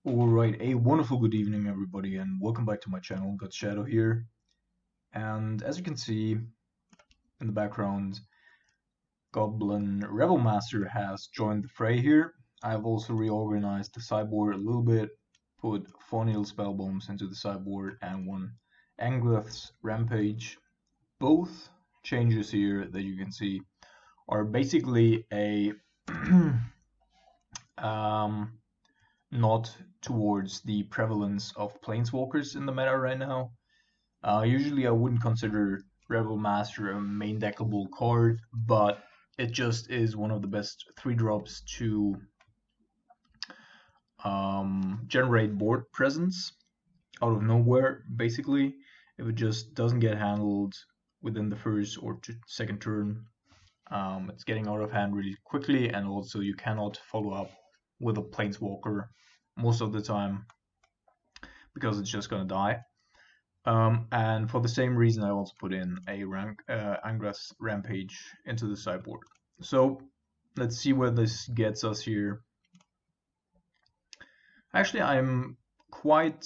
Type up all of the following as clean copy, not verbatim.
Alright, a wonderful good evening everybody and welcome back to my channel, Got Shadow here. And as you can see in the background, Goblin Rebel Master has joined the fray here. I've also reorganized the sideboard a little bit, put 4 Needle Spell Bombs into the sideboard and 1 Angrath's Rampage. Both changes here that you can see are basically a nod towards the prevalence of planeswalkers in the meta right now. Usually I wouldn't consider Rebel Master a main deckable card, but it just is one of the best 3-drops to generate board presence out of nowhere, basically. If it just doesn't get handled within the first or second turn, it's getting out of hand really quickly, and also you cannot follow up with a planeswalker most of the time because it's just gonna die. And for the same reason, I also put in a Angrath's Rampage into the sideboard. So let's see where this gets us here. Actually, I'm quite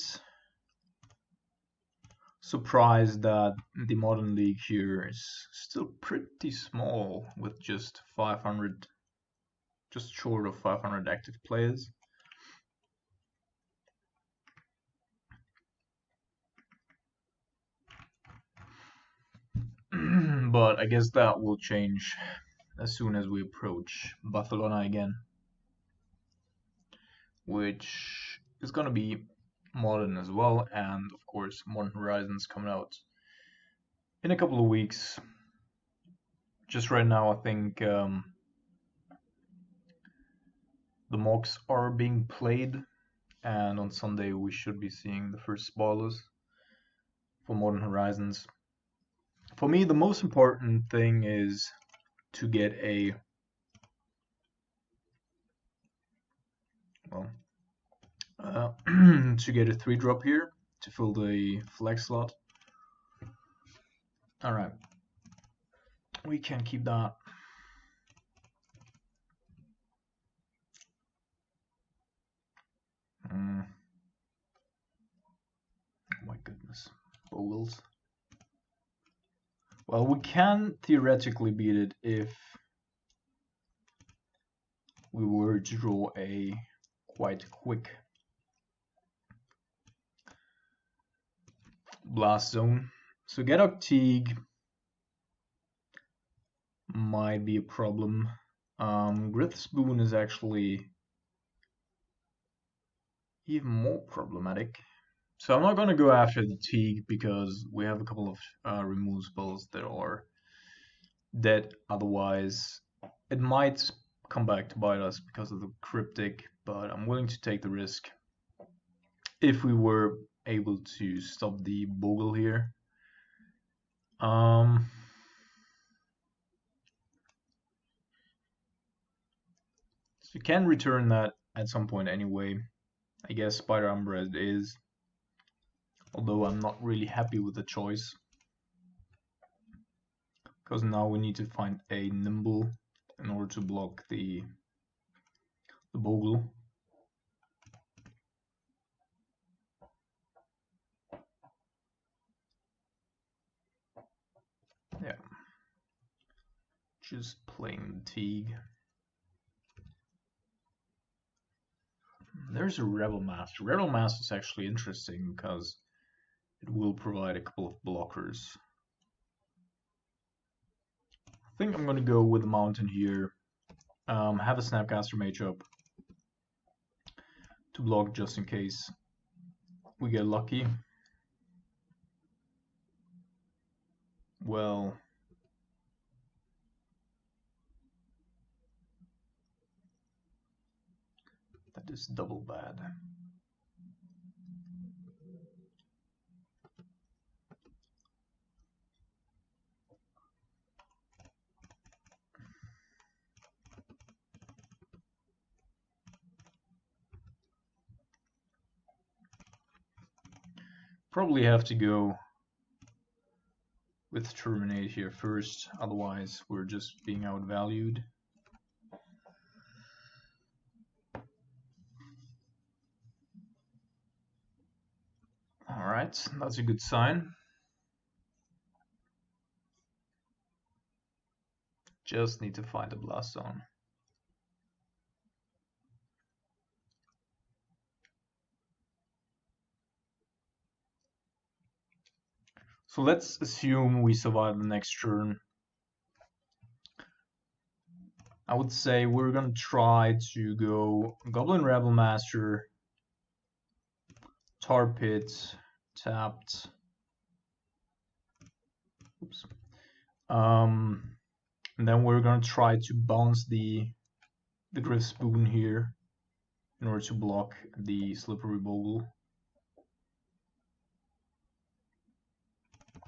surprised that the Modern League here is still pretty small with just 500, just short of 500 active players. But I guess that will change as soon as we approach Barcelona again, which is gonna be modern as well, and of course Modern Horizons coming out in a couple of weeks. Just right now I think the mocks are being played, and on Sunday we should be seeing the first spoilers for Modern Horizons. For me, the most important thing is to get a to get a 3-drop here to fill the flex slot. Alright, we can keep that. Oh my goodness, Bogles. Well, we can theoretically beat it if we were to draw a quite quick blast zone. So Gedok Teague might be a problem. Grith's Boon is actually even more problematic. So I'm not going to go after the Teague because we have a couple of remove spells that are dead otherwise. It might come back to bite us because of the Cryptic, but I'm willing to take the risk if we were able to stop the Bogle here. So you can return that at some point anyway. I guess Spider Umbra is, although I'm not really happy with the choice, because now we need to find a Nimble in order to block the Bogle. Yeah, just playing Teague. There's a Rebel Master. Rebel Master is actually interesting because it will provide a couple of blockers. I think I'm going to go with the Mountain here. Have a Snapcaster Mage up to block just in case we get lucky. Well, that is double bad. Probably have to go with Terminate here first, otherwise we're just being outvalued. Alright, that's a good sign. Just need to find the blast zone. So let's assume we survive the next turn. I would say we're gonna try to go Goblin Rebel Master, Tar Pit, tapped. Oops. And then we're gonna try to bounce the Griff Spoon here in order to block the Slippery Bogle.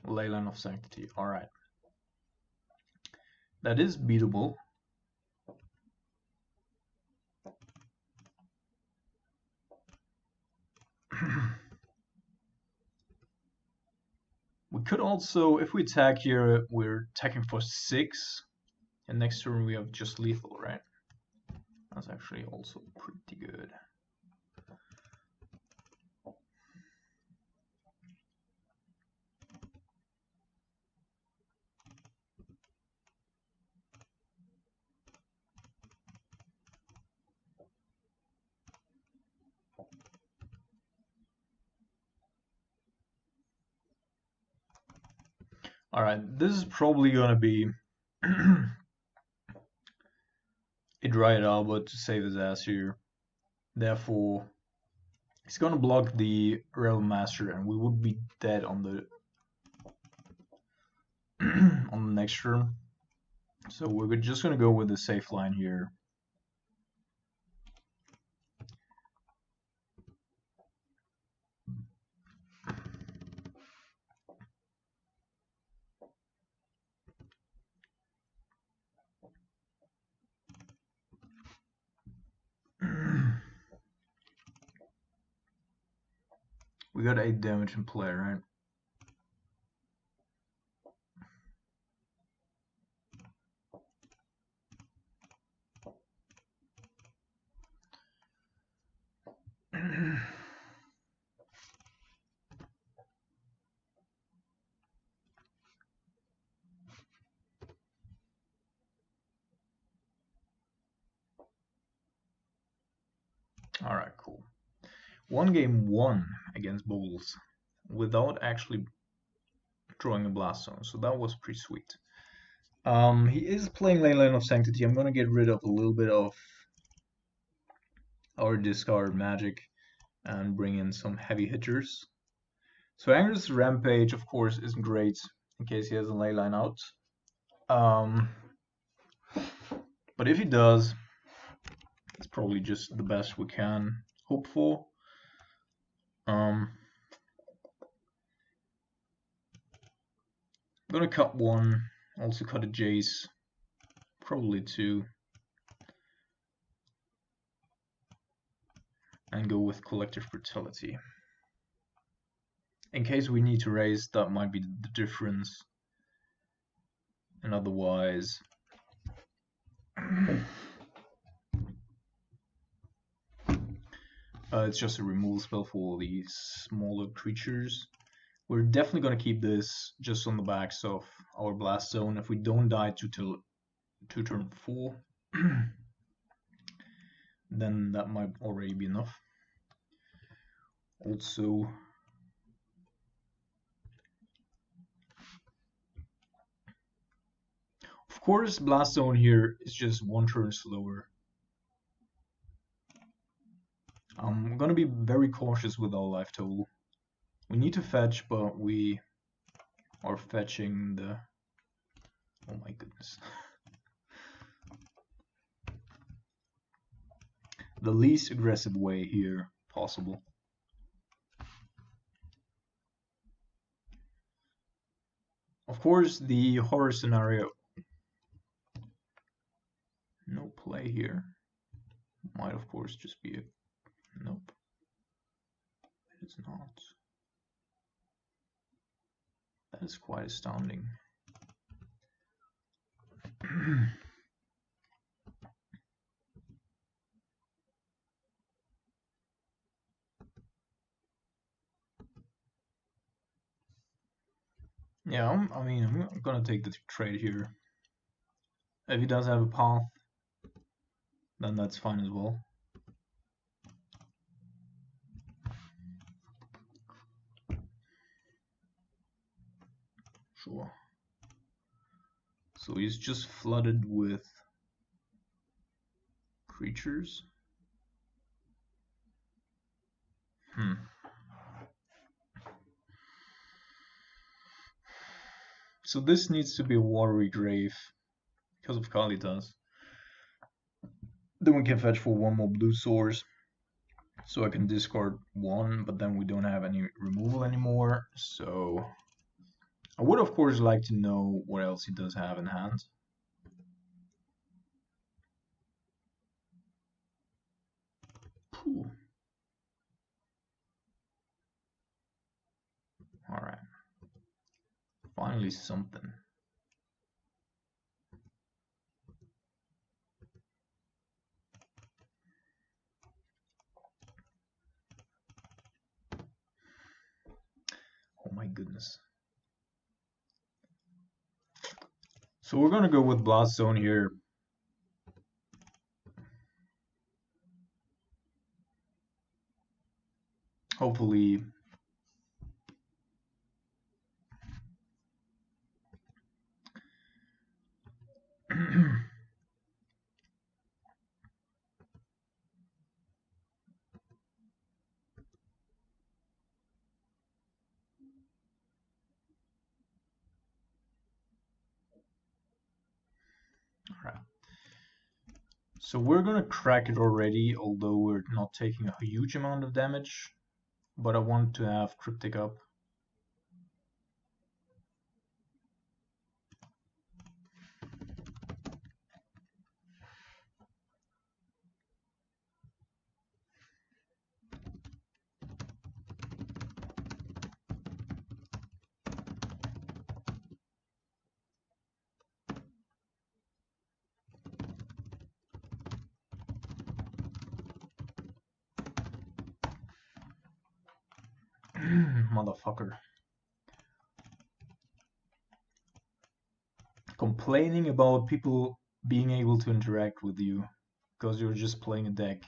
Leyline of Sanctity. Alright. That is beatable. We could also, if we attack here, we're attacking for 6. And next turn we have just lethal, right? That's actually also pretty good. Alright, this is probably gonna be a Dryad Alba to save his ass here. Therefore, he's gonna block the Realm Master and we would be dead on the on the next turn. So we're just gonna go with the safe line here. We got 8 damage in play, right? Alright, cool. 1-game-1 against Bowls without actually drawing a blast zone, so that was pretty sweet. He is playing Leyline of Sanctity. I'm gonna get rid of a little bit of our discard magic and bring in some heavy hitters. So Anger's Rampage, of course, isn't great in case he has a Leyline out. But if he does, it's probably just the best we can hope for. I'm gonna cut 1, also cut a Jace, probably 2, and go with Collective Fertility. In case we need to raise, that might be the difference. And otherwise, it's just a removal spell for the smaller creatures. We're definitely going to keep this just on the backs of our blast zone. If we don't die to turn 4, then that might already be enough. Also, of course, blast zone here is just 1 turn slower. I'm gonna be very cautious with our life total. We need to fetch, but we are fetching the... Oh my goodness. The least aggressive way here possible. Of course, the horror scenario... No play here. Might, of course, just be a... Nope. It's not. That is quite astounding. Yeah, I mean, I'm gonna take the trade here. If he does have a path, then that's fine as well. Sure. So he's just flooded with creatures. So this needs to be a watery grave because of Kalitas. Then we can fetch for one more blue source. So I can discard one, but then we don't have any removal anymore. So I would of course like to know what else he does have in hand. Alright. Finally something. Oh my goodness. So we're gonna go with Blast Zone here. Hopefully Alright. So we're gonna crack it already, although we're not taking a huge amount of damage. But I want to have Cryptic up. Motherfucker. Complaining about people being able to interact with you because you're just playing a deck.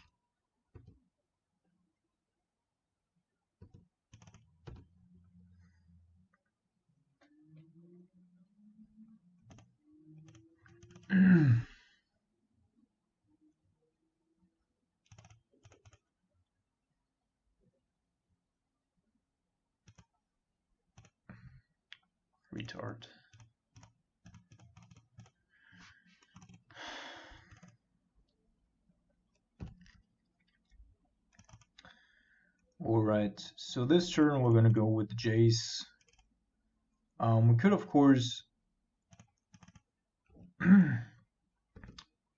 Retard. Alright, so this turn we're gonna go with the Jace. We could of course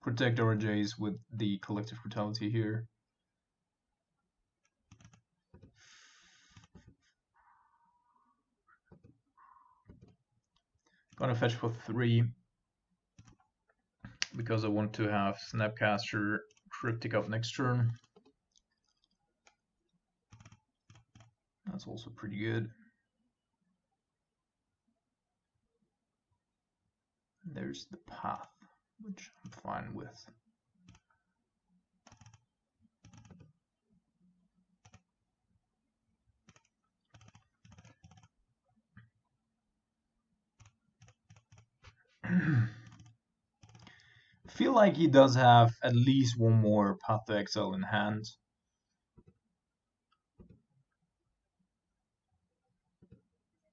protect our Jace with the Collective Brutality here. Gonna fetch for 3 because I want to have Snapcaster Cryptic up next turn. That's also pretty good. There's the path, which I'm fine with. Feel like he does have at least one more Path to Exile in hand.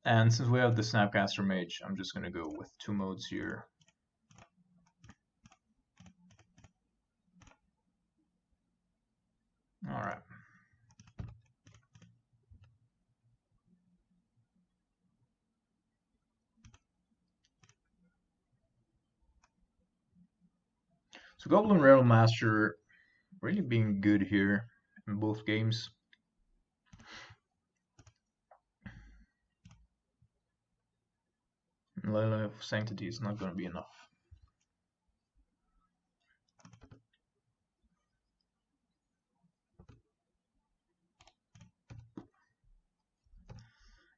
And since we have the Snapcaster Mage, I'm just gonna go with 2 modes here. Alright. So Goblin Realm Master really being good here in both games. Lila of Sanctity is not going to be enough.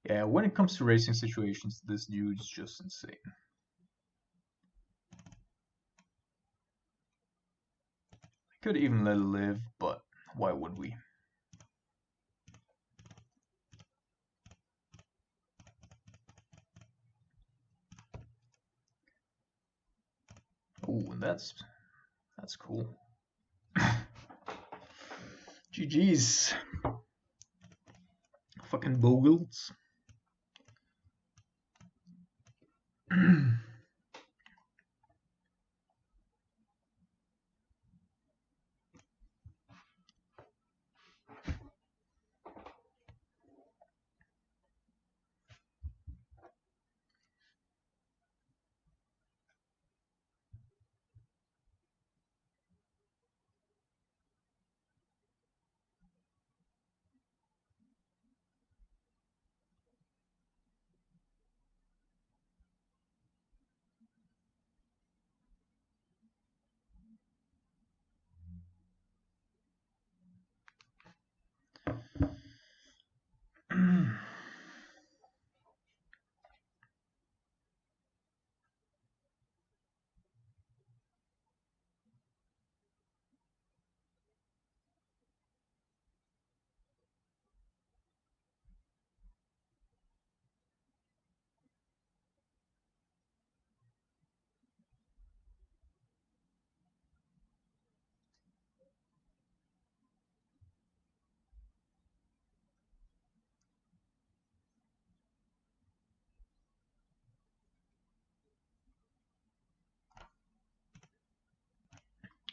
Yeah, when it comes to racing situations, this dude's just insane. I could even let it live, but why would we? Oh, that's cool. GG's. Fucking Bogles.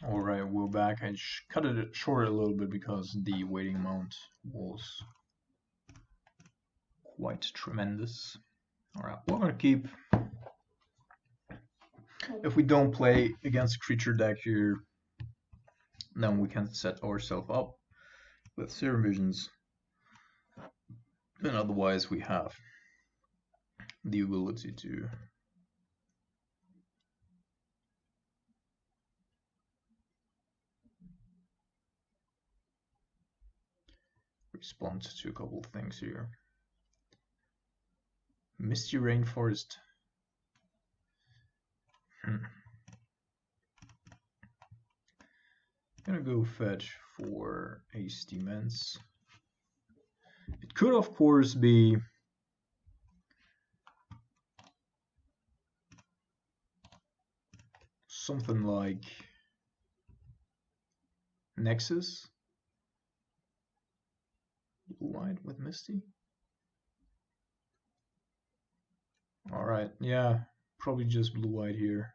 Alright, we're back. I cut it short a little bit because the waiting amount was quite tremendous. Alright, we're gonna keep. If we don't play against a creature deck here, then we can set ourselves up with Serum Visions. And otherwise we have the ability to respond to a couple of things here. Misty Rainforest. Gonna go fetch for Ace Demons. It could of course be something like Nexus. Blue-white with Misty. Alright, yeah, probably just blue-white here.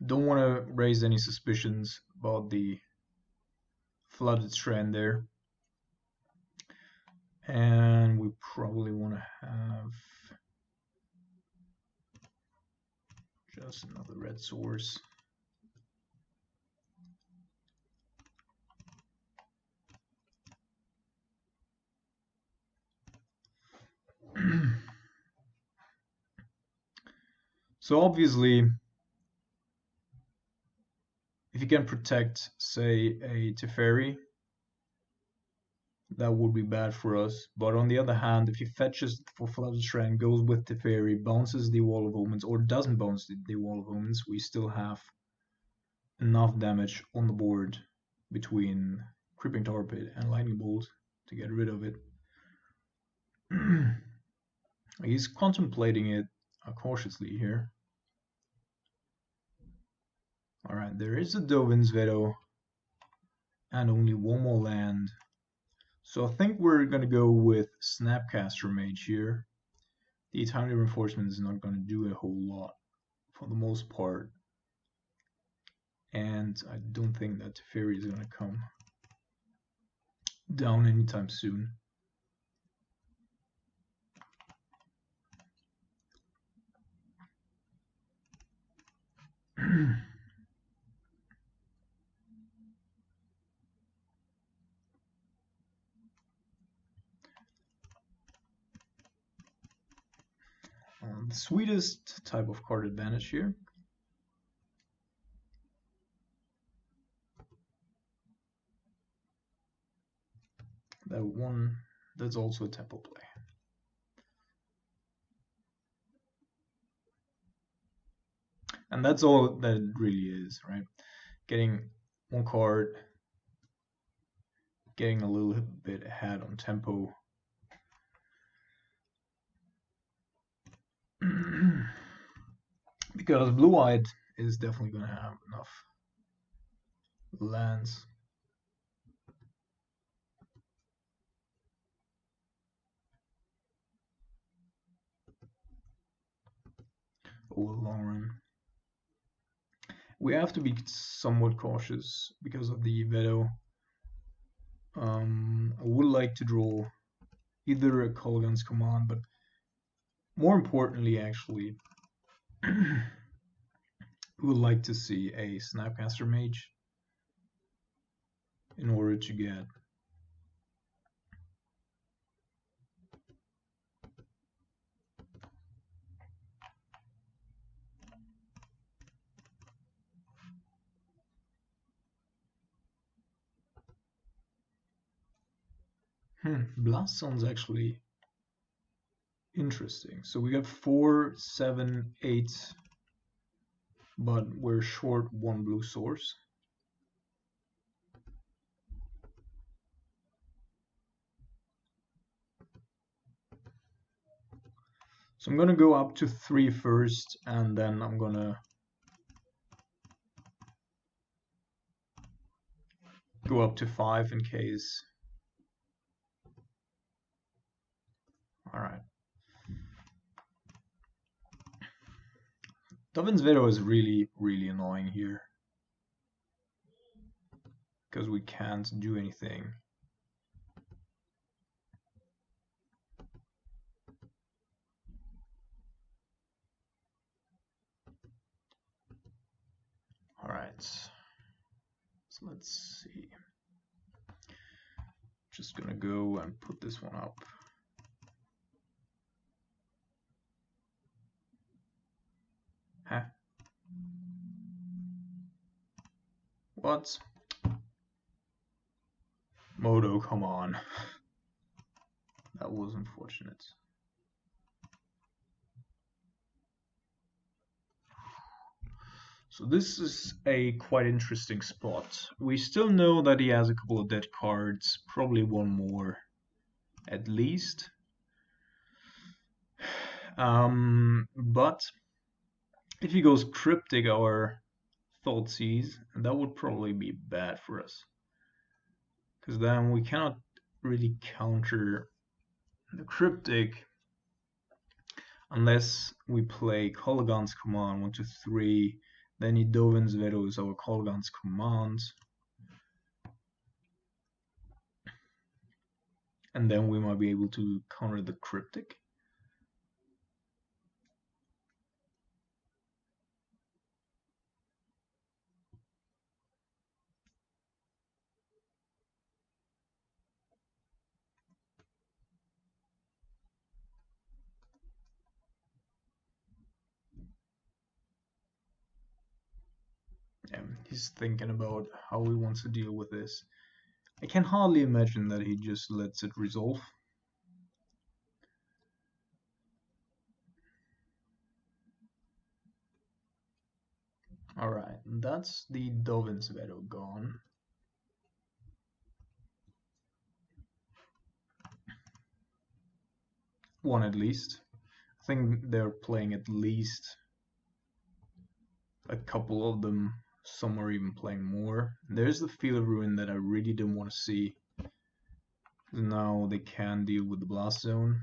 Don't want to raise any suspicions about the flooded strand there. And we probably want to have just another red source. So obviously, if you can protect, say, a Teferi, that would be bad for us. But on the other hand, if he fetches for Flooded Strand, goes with Teferi, bounces the Wall of Omens, or doesn't bounce the Wall of Omens, we still have enough damage on the board between Creeping Tar Pit and Lightning Bolt to get rid of it. He's contemplating it cautiously here. Alright, there is a Dovin's Veto and only one more land. So I think we're gonna go with Snapcaster Mage here. The Timely Reinforcement is not gonna do a whole lot for the most part. And I don't think that Teferi is gonna come down anytime soon. the sweetest type of card advantage here. That one, that's also a tempo play. And that's all that it really is, right? Getting one card, getting a little bit ahead on tempo. Because blue-eyed is definitely going to have enough lands. Over the long run. We have to be somewhat cautious because of the veto. I would like to draw either a Kolaghan's Command, but more importantly, actually, we would like to see a Snapcaster Mage in order to get Blast sounds actually interesting. So we got 4, 7, 8, but we're short one blue source. So I'm gonna go up to 3 first, and then I'm gonna go up to 5 in case. Alright. Dovin's Veto is really, really annoying here. Because we can't do anything. Alright. So let's see. Just gonna go and put this one up. Huh? What? Moto, come on. That was unfortunate. So this is a quite interesting spot. We still know that he has a couple of dead cards, probably one more at least. But if he goes Cryptic or Thoughtseize, that would probably be bad for us. Because then we cannot really counter the Cryptic unless we play Kolaghan's Command 1, 2, 3. Then he Dovin's Veto is our Kolaghan's Command. And then we might be able to counter the Cryptic. He's thinking about how he wants to deal with this. I can hardly imagine that he just lets it resolve. Alright, that's the Dovin's Veto gone. One at least. I think they're playing at least a couple of them. Some are even playing more. There's the Field of Ruin that I really didn't want to see. Now they can deal with the Blast Zone.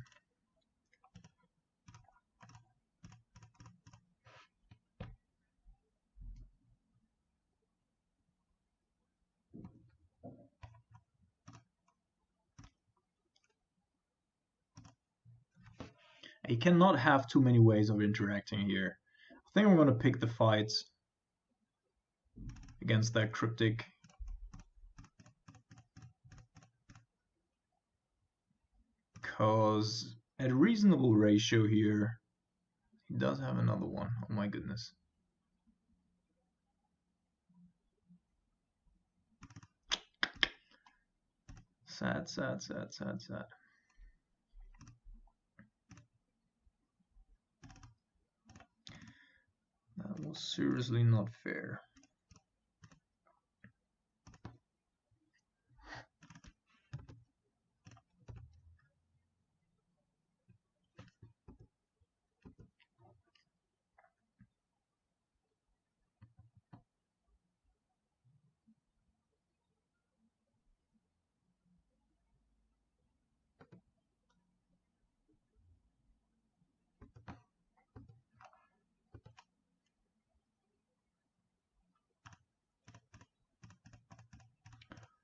You cannot have too many ways of interacting here. I think I'm going to pick the fights against that Cryptic. Because at a reasonable ratio here, He does have another one. Oh my goodness. Sad, sad, sad, sad, sad. That was seriously not fair.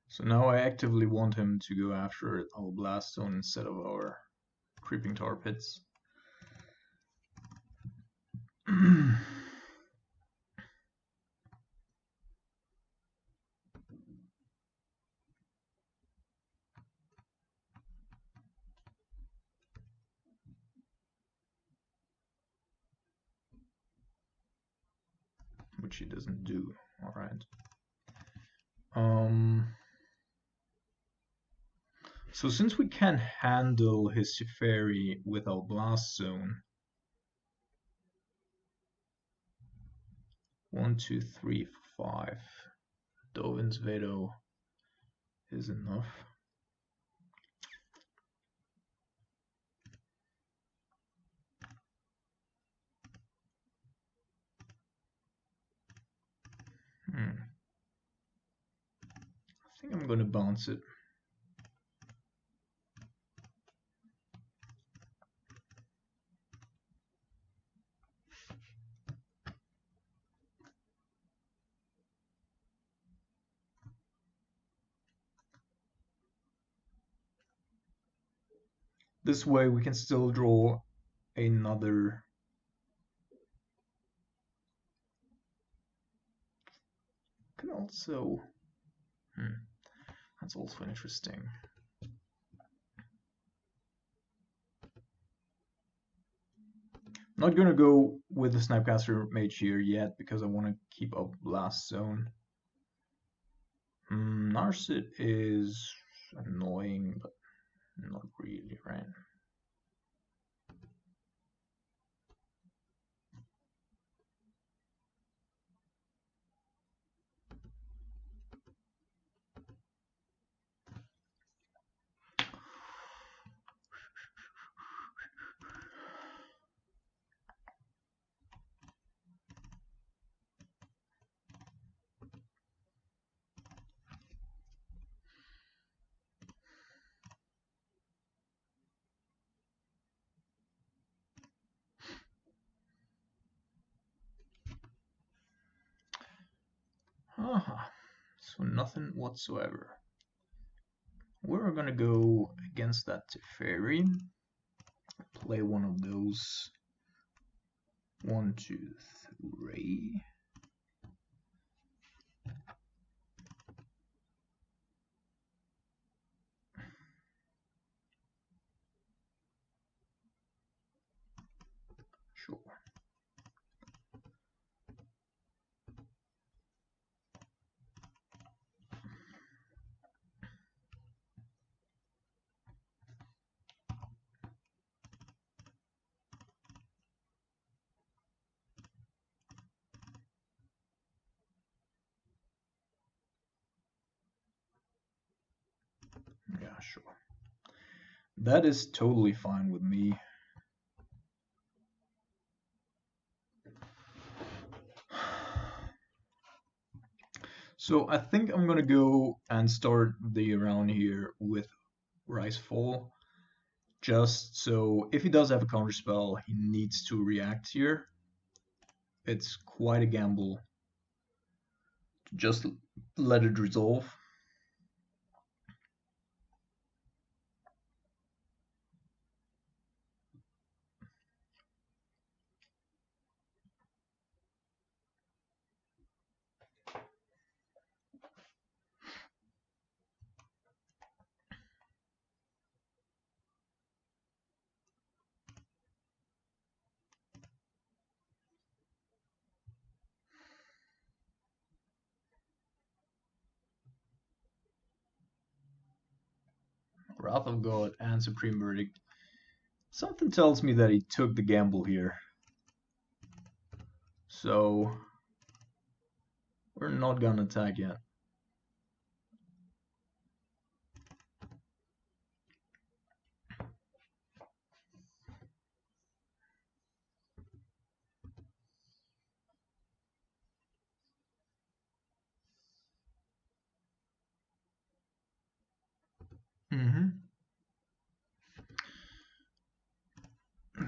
So now I actively want him to go after our blast zone instead of our creeping tar pits. Which he doesn't do. Alright. So since we can handle his Teferi with our blast zone, 1, 2, 3, 5. Dovin's veto is enough. I think I'm gonna bounce it. This way we can still draw another. Can also. That's also interesting. Not gonna go with the Snipecaster Mage here yet because I want to keep up Blast Zone. Narset is annoying, but not really, right? So nothing whatsoever. We're gonna go against that Teferi. Play one of those. 1, 2, 3. Sure. Yeah, sure. That is totally fine with me. So I think I'm gonna go and start the round here with Ricefall. Just so if he does have a counter spell, he needs to react here. It's quite a gamble to just let it resolve. Wrath of God and Supreme Verdict. Something tells me that he took the gamble here. So we're not gonna attack yet.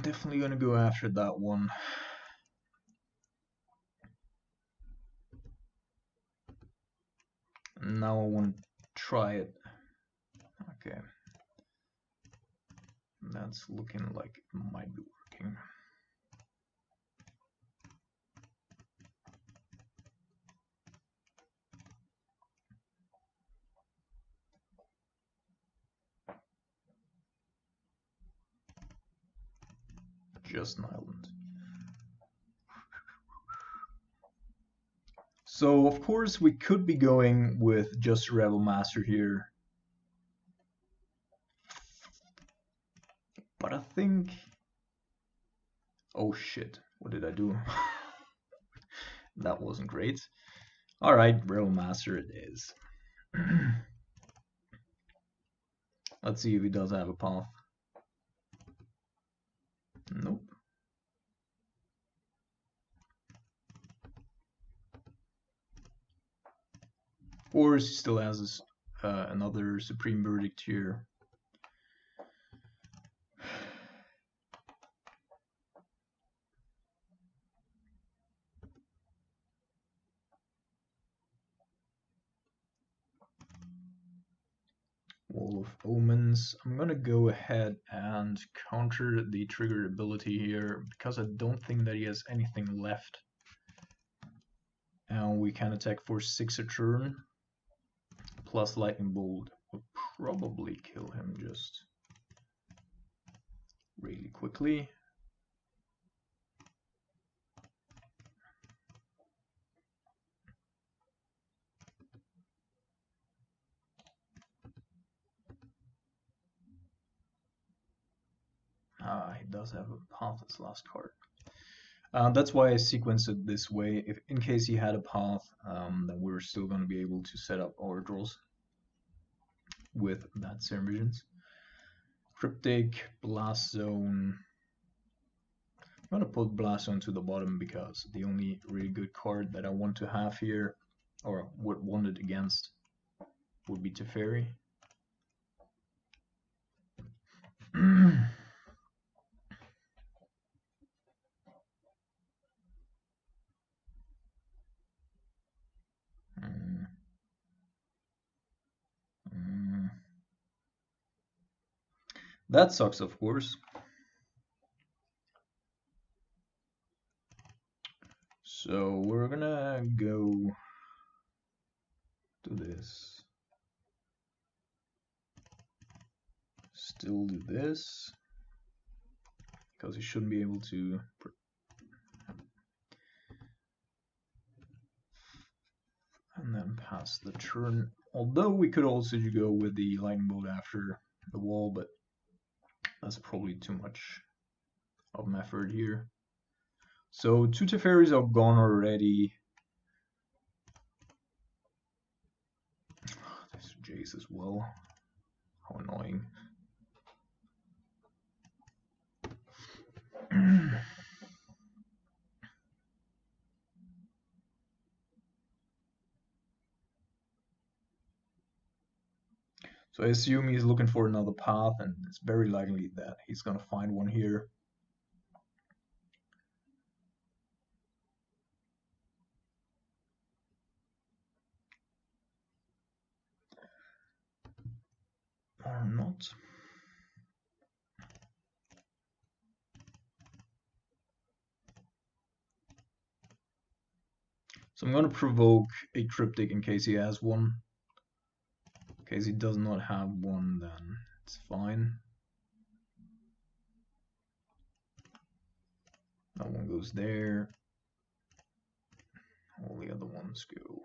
Definitely gonna go after that one. Now I want to try it. Okay. That's looking like it might be working. Just an island. So of course we could be going with just Rebel Master here. But I think... Oh shit, what did I do? That wasn't great. Alright, Rebel Master it is. Let's see if he does have a path. Nope. Of course, he still has this, another Supreme Verdict here. Wall of Omens. I'm gonna go ahead and counter the triggered ability here because I don't think that he has anything left. And we can attack for 6 a turn. Plus Lightning Bolt will probably kill him just really quickly. He does have a path as last card. That's why I sequenced it this way. If in case he had a path, then we're still going to be able to set up our draws with that Serum Visions. Cryptic, Blast Zone. I'm going to put Blast Zone to the bottom because the only really good card that I want to have here, or would want it against, would be Teferi. That sucks, of course. So we're gonna go do this. Still do this. Because he shouldn't be able to. And then pass the turn. Although we could also go with the Lightning Bolt after the wall, but that's probably too much of an effort here. So 2 Teferis are gone already. There's Jace as well. How annoying. So I assume he's looking for another path, and it's very likely that he's gonna find one here. Or not. So I'm gonna provoke a Cryptic in case he has one. In case he does not have one, then it's fine. That one goes there. All the other ones go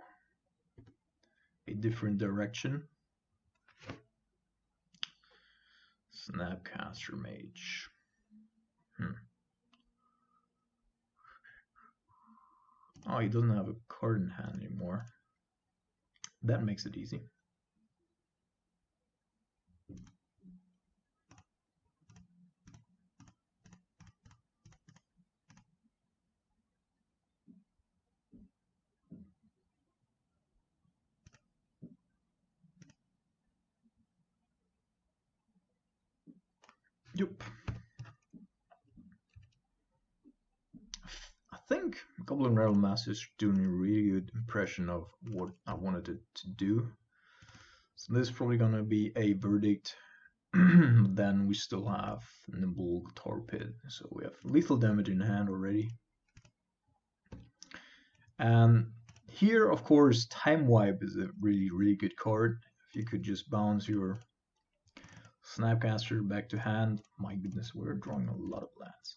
a different direction. Snapcaster Mage. Oh, he doesn't have a card in hand anymore. That makes it easy. Yep. I think Goblin Rattle Master is doing a really good impression of what I wanted it to do. So this is probably gonna be a verdict. Then we still have Nimble Torpid, so we have lethal damage in hand already. And here, of course, Time Wipe is a really good card. If you could just bounce your Snapcaster back to hand. My goodness, we're drawing a lot of lands.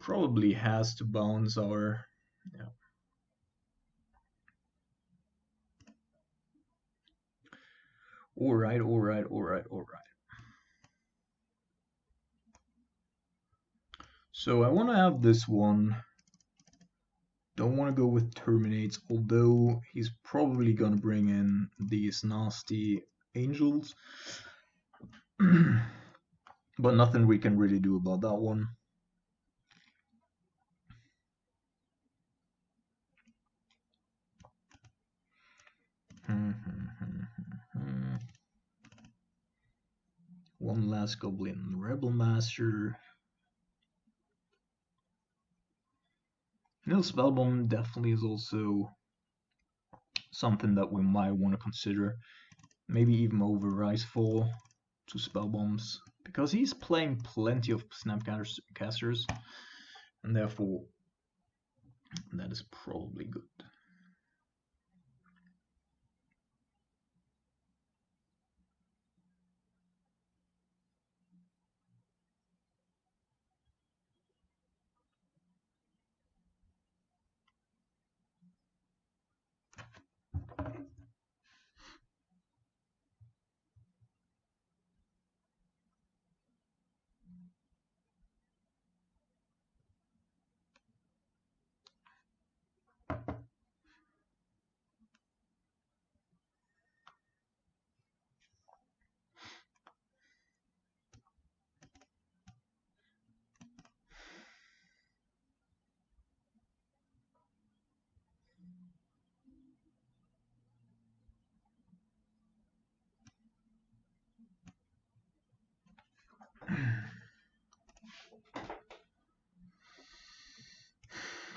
Probably has to bounce our... Yeah. Alright. So I want to have this one. Don't want to go with Terminates, although he's probably gonna bring in these nasty angels. But nothing we can really do about that one. One last Goblin Rebel Master. Nil Spellbomb definitely is also something that we might want to consider. Maybe even over Icefall to Spellbombs, because he's playing plenty of Snapcasters, and therefore that is probably good.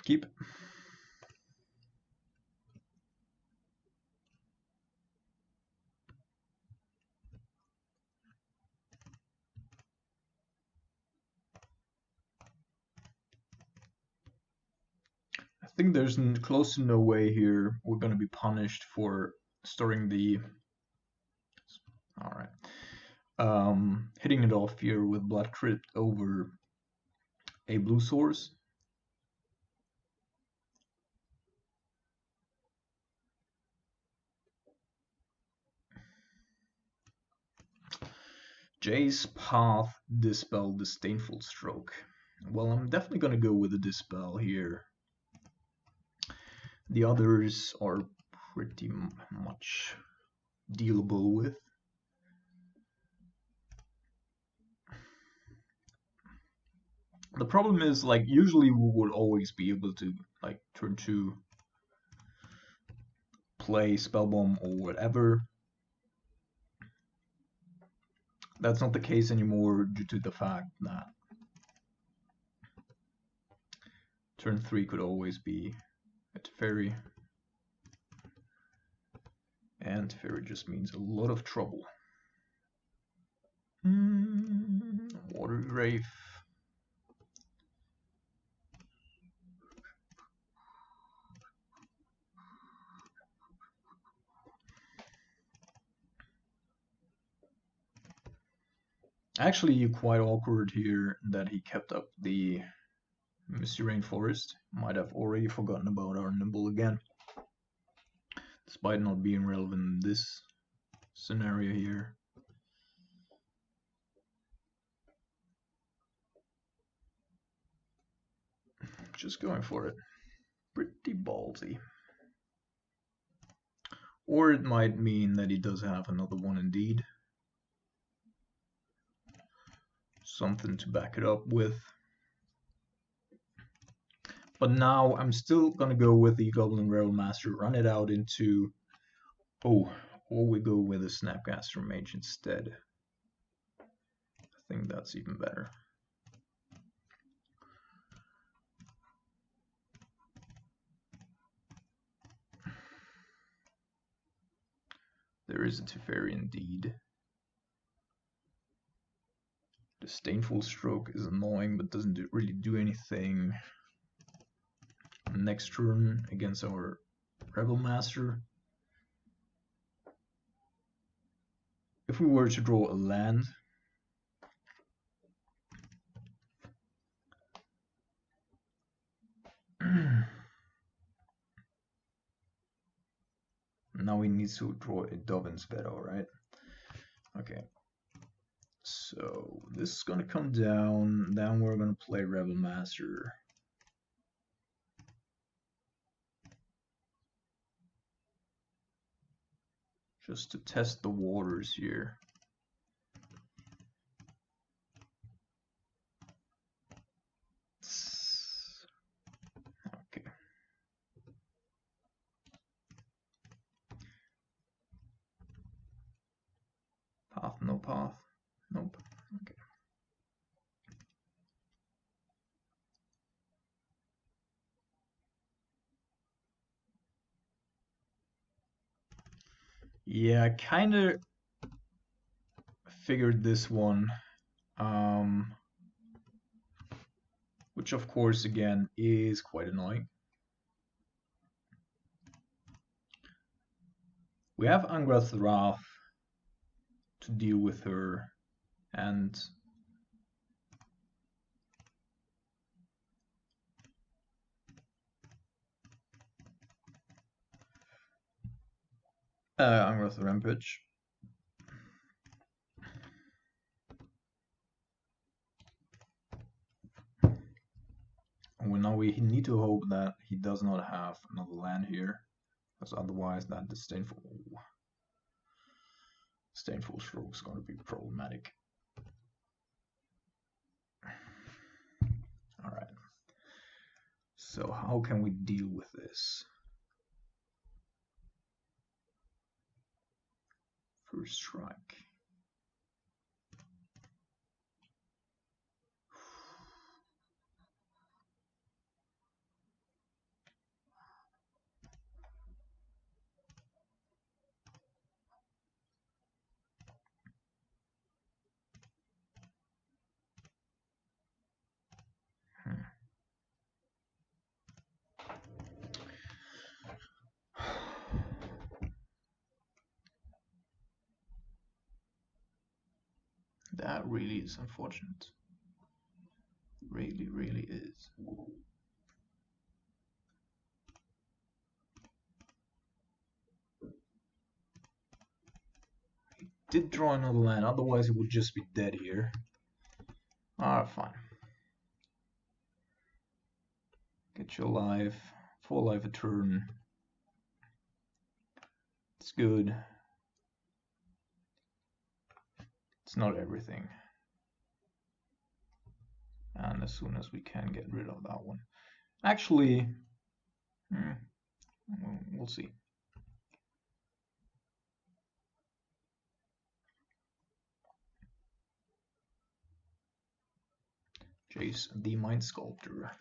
Keep. I think there's close to no way here we're going to be punished for storing the... Alright. Hitting it off here with Blood Crypt over a blue source. Jace Path, Dispel, Disdainful Stroke. Well, I'm definitely gonna go with the Dispel here. The others are pretty much dealable with. The problem is, like, usually we would always be able to, like, turn to play Spellbomb or whatever. That's not the case anymore due to the fact that turn 3 could always be a Teferi. And Teferi just means a lot of trouble. Wraith. Actually, quite awkward here that he kept up the Misty Rainforest. Might have already forgotten about our Nimble again, despite not being relevant in this scenario here. Just going for it. Pretty ballsy. Or it might mean that he does have another one indeed. Something to back it up with. But now I'm still gonna go with the Goblin Rebel Master, run it out into... Oh, or we go with a Snapcaster Mage instead. I think that's even better. There is a Teferi indeed. Disdainful Stroke is annoying, but doesn't really do anything. Next turn against our Rebel Master. If we were to draw a land, now we need to draw a Dovin's Veto, right? Okay. So this is gonna come down. Then we're gonna play Rebel Master. Just to test the waters here. Okay. Path, no path. Nope. Okay. Yeah, I kind of figured this one. Which of course again is quite annoying. We have Angrath's Wrath to deal with her, and Angrath's Rampage. Well, now we need to hope that he does not have another land here, because otherwise that disdainful Stroke is going to be problematic. All right. So how can we deal with this? First strike. That really is unfortunate. Really, really is. He did draw another land, otherwise it would just be dead here. Ah, fine. Get your life, 4 life a turn. It's good. It's not everything. And as soon as we can get rid of that one. Actually, we'll see. Jace the Mind Sculptor.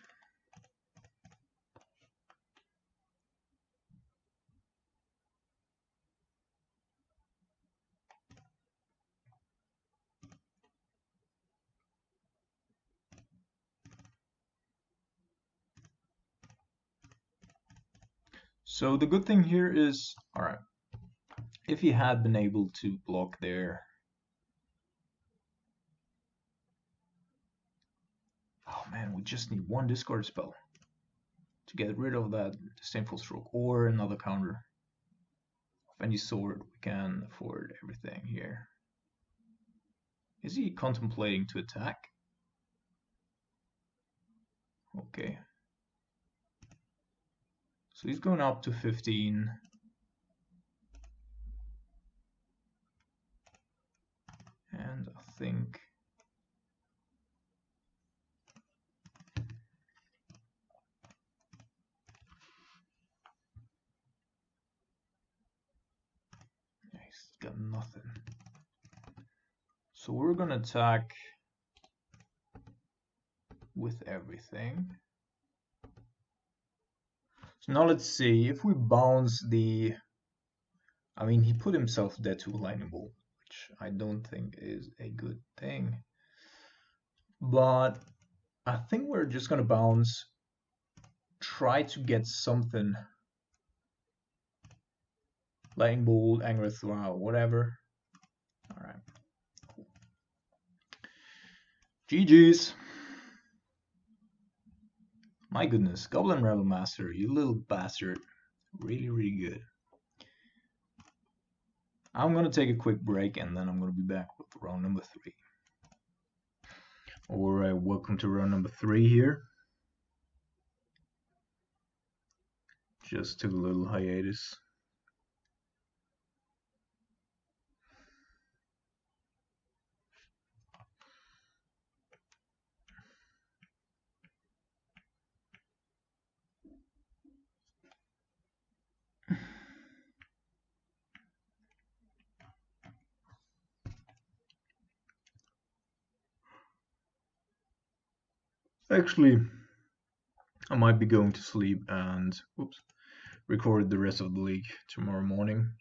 So the good thing here is, all right, if he had been able to block there. Oh man, we just need one discard spell to get rid of that Disdainful Stroke or another counter. Of any sort, we can afford everything here. Is he contemplating to attack? Okay. So he's going up to 15. And I think he's got nothing. So we're gonna attack with everything. So now let's see if we bounce the. I mean, he put himself dead to a lightning bolt, which I don't think is a good thing. But I think we're just gonna bounce, try to get something. Lightning bolt, anger throw, whatever. All right, cool. GG's. My goodness, Goblin Rebel Master, you little bastard. Really, really good. I'm gonna take a quick break and then I'm gonna be back with round number 3. Alright, welcome to round number 3 here. Just took a little hiatus. Actually, I might be going to sleep and record the rest of the league tomorrow morning.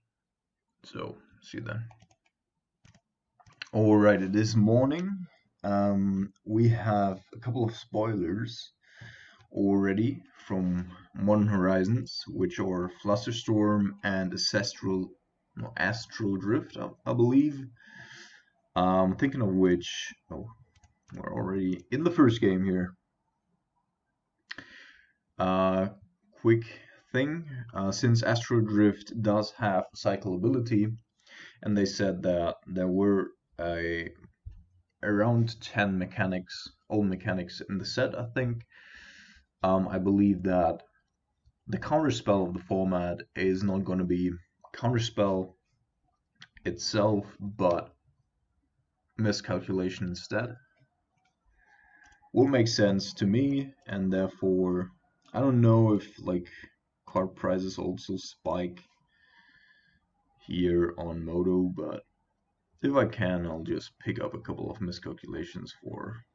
So, see you then. Alright, this morning we have a couple of spoilers already from Modern Horizons, which are Flusterstorm and Astral Drift, I believe. Thinking of which, we're already in the first game here. Quick thing, since Astral Drift does have cycle ability, and they said that there were around 10 old mechanics in the set, I think. I believe that the counterspell of the format is not going to be counterspell itself, but miscalculation instead. Will make sense to me, and therefore I don't know if like card prices also spike here on Moto, but if I can, I'll just pick up a couple of miscalculations for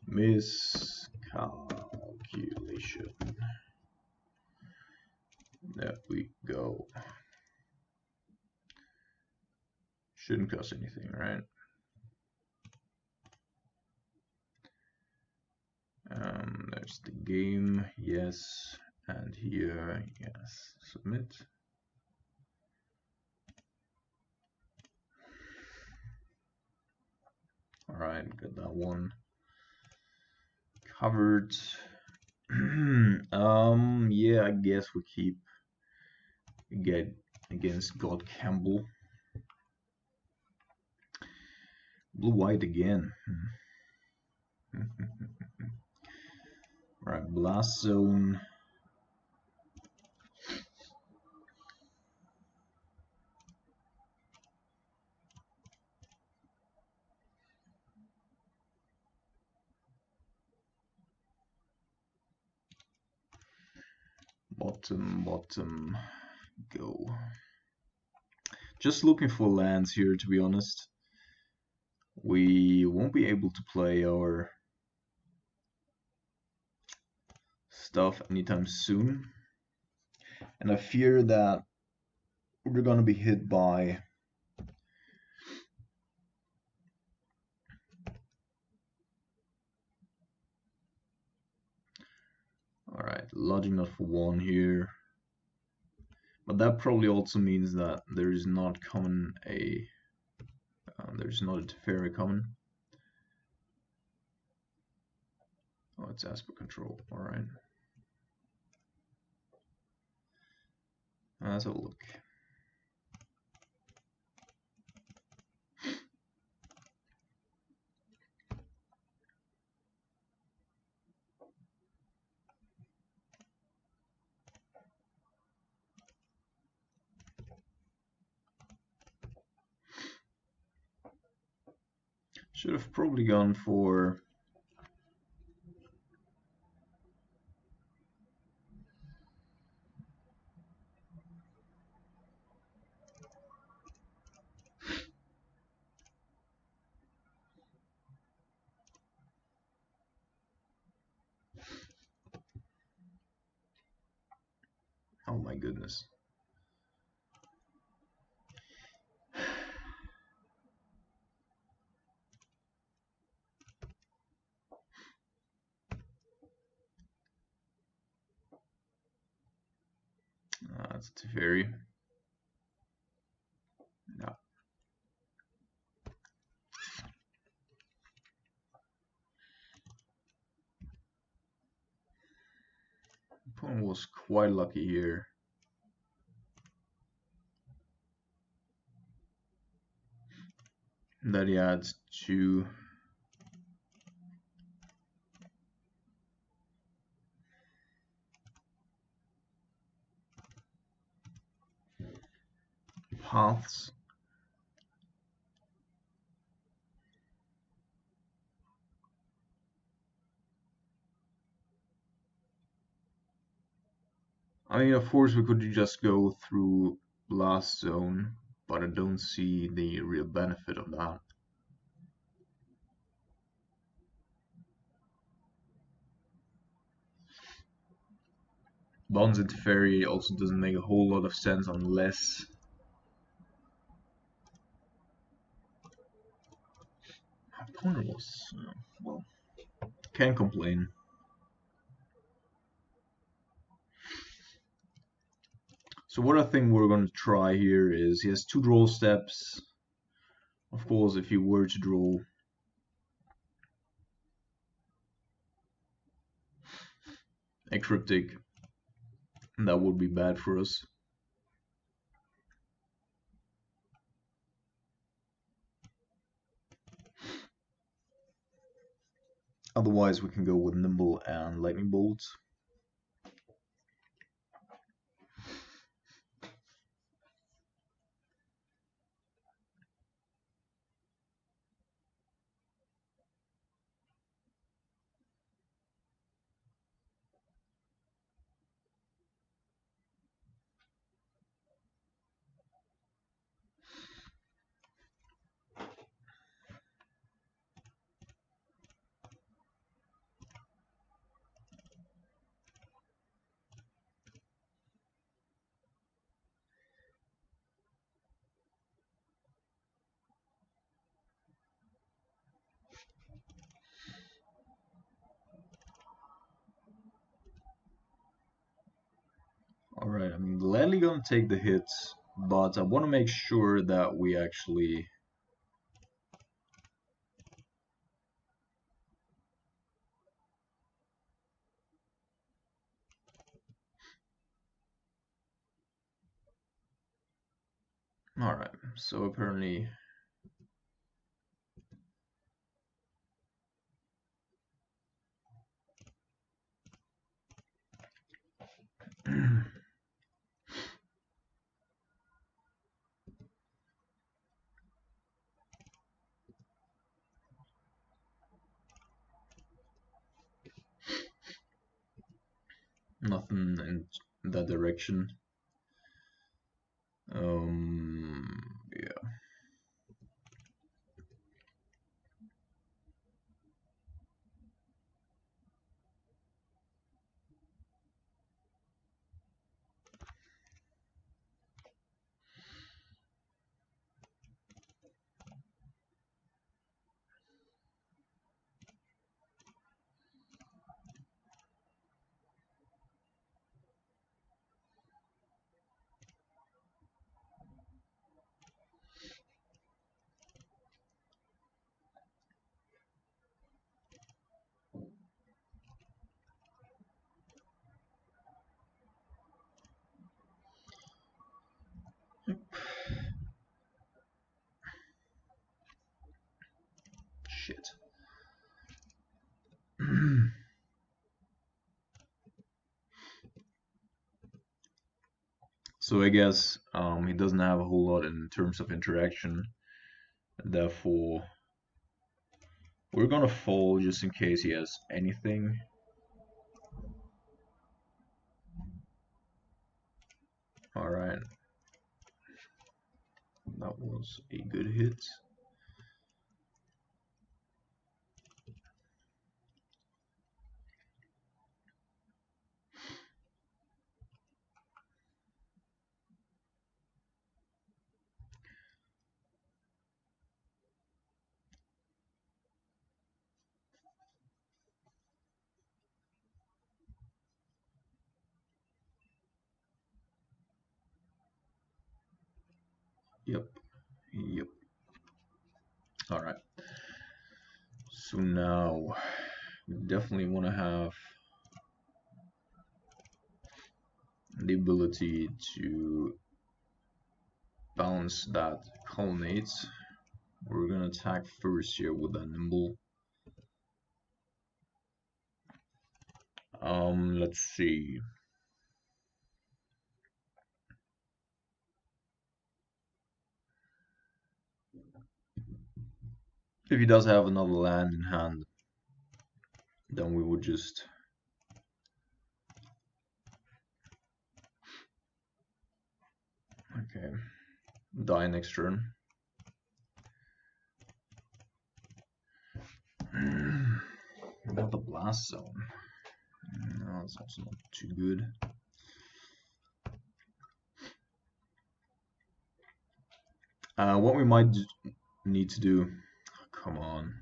miscalculation. There we go. Shouldn't cost anything, right? There's the game, yes, and here, yes, submit. Alright, got that one covered. Yeah, I guess we keep against God Campbell. Blue-white again. Right, Blast Zone. Bottom, go. Just looking for lands here, to be honest. We won't be able to play our stuff anytime soon. And I fear that we're gonna be hit by alright. lodging not for one here. But that probably also means that there is not common there's not a Teferi common. Oh, it's Asper control. All right. Let's have a look. Should have probably gone for oh my goodness. That's Teferi. No. Opponent was quite lucky here. That he adds 2. Paths. I mean, of course, we could just go through last zone, but I don't see the real benefit of that. Bonds into Ferry also doesn't make a whole lot of sense unless my opponent was, well, can't complain. So what I think we're going to try here is he has 2 draw steps. Of course, if he were to draw a cryptic, that would be bad for us. Otherwise, we can go with Nimble and Lightning Bolts. Alright, I'm gladly gonna take the hits, but I want to make sure that we actually Alright, so apparently nothing in that direction. Yeah. shit. So I guess he doesn't have a whole lot in terms of interaction. Therefore, we're gonna fold just in case he has anything. Alright. That was a good hit. Yep. Yep. Alright. So now we definitely want to have the ability to bounce that colonnade. We're gonna attack first here with a nimble. Let's see. If he does have another land in hand, then we would just die next turn. Another blast zone. No, that's also not too good. What we might need to do. Come on.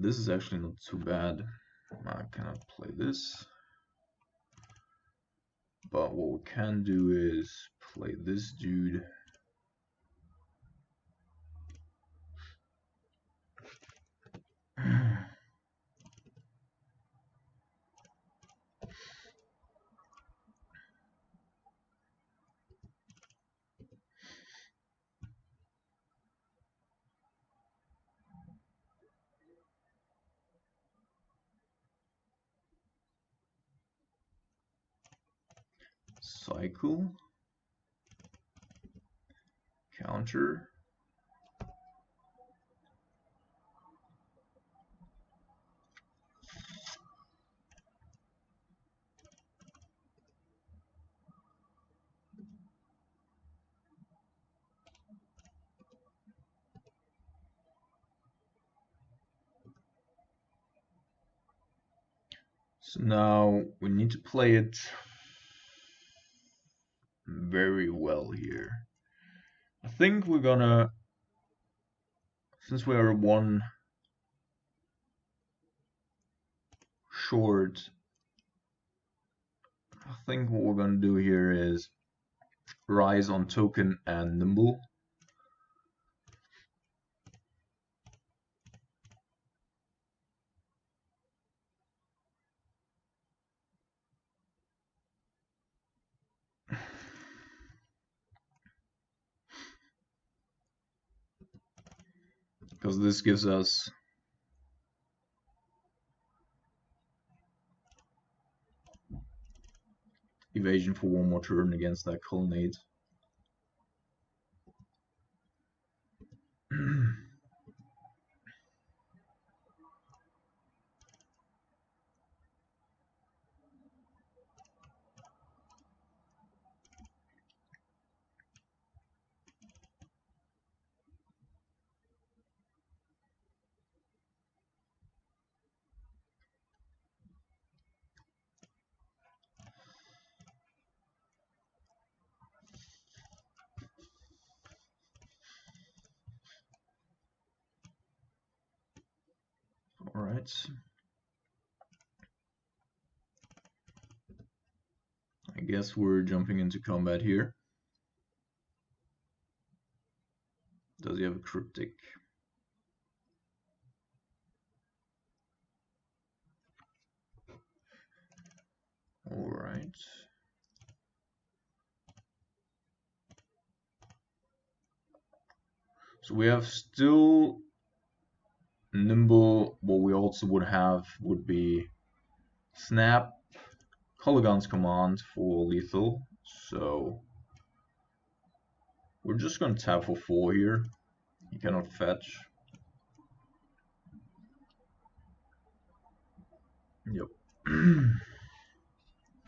This is actually not too bad. I cannot play this. But what we can do is play this dude. Cycle. Counter. So now we need to play it very well here. I think we're gonna, since we are one short, I think what we're gonna do here is rise on token and nimble. Because this gives us evasion for one more turn against that colonnade. Alright. I guess we're jumping into combat here. Does he have a cryptic? right. So we have still nimble. What we also would have would be snap, Colligan's command for lethal. So we're just gonna tap for 4 here. You cannot fetch. Yep.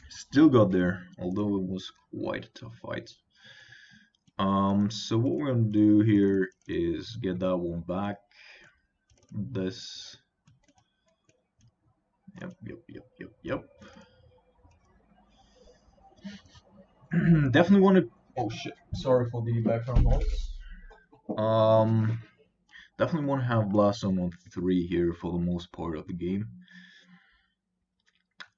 Still got there, although it was quite a tough fight. So what we're gonna do here is get that one back. This. Yep. Definitely want to. Oh shit! Sorry for the background noise. Definitely want to have Blast Zone on 3 here for the most part of the game.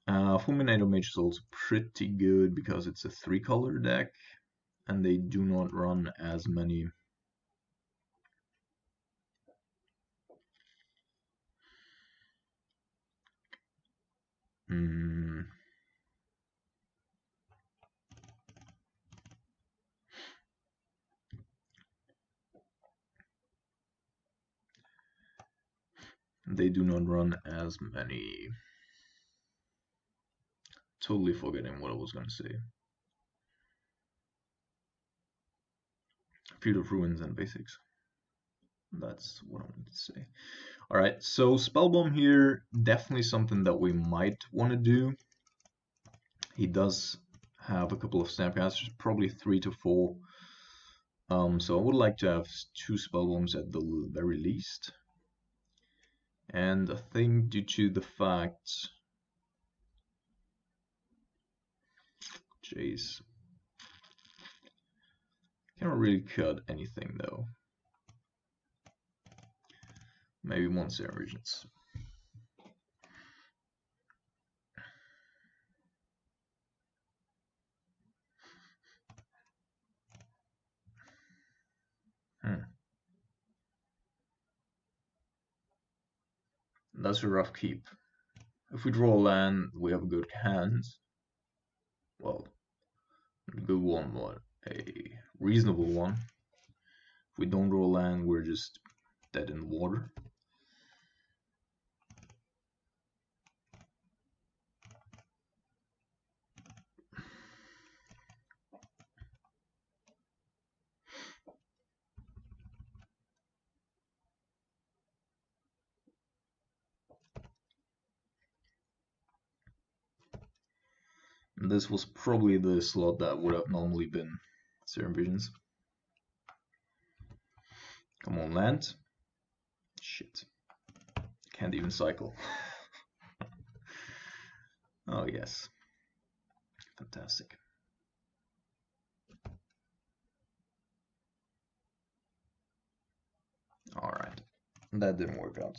Fulminator Mage is also pretty good because it's a 3-color deck, and they do not run as many. They do not run as many. Totally forgetting what I was going to say. Field of Ruins and Basics. That's what I wanted to say. Alright, so Spellbomb here, definitely something that we might want to do. He does have a couple of Snapcasters, probably 3 to 4. So I would like to have 2 Spellbombs at the very least. And I think due to the fact... Jeez. Can't really cut anything though. Maybe one Serum Regents. That's a rough keep. If we draw land, we have a good hand. Well, a good one, but a reasonable one. If we don't draw land, we're just dead in the water. And this was probably the slot that would have normally been Serum Visions. Come on, land. Shit. Can't even cycle. Oh, yes. Fantastic. Alright. That didn't work out.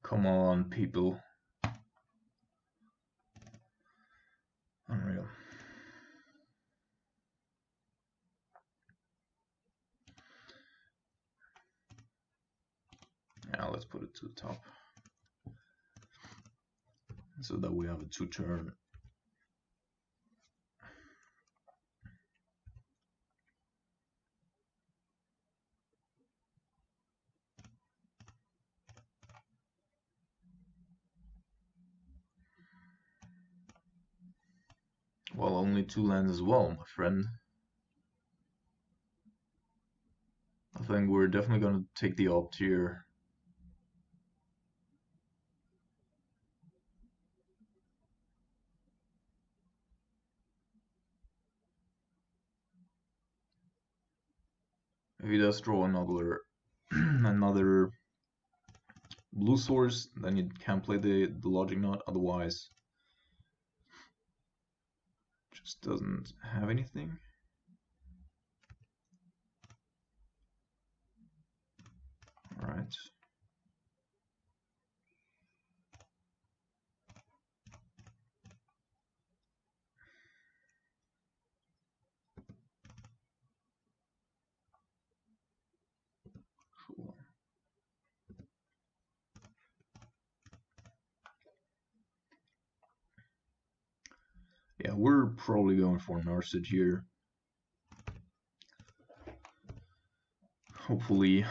Come on, people. Unreal. Now let's put it to the top. So that we have a 2-turn. Well, only 2 lands as well, my friend. I think we're definitely going to take the opt here. If he does draw another another blue source, then you can play the logic knot. Otherwise, just doesn't have anything. All right. Cool. Yeah, we're probably going for an Narset here. Hopefully.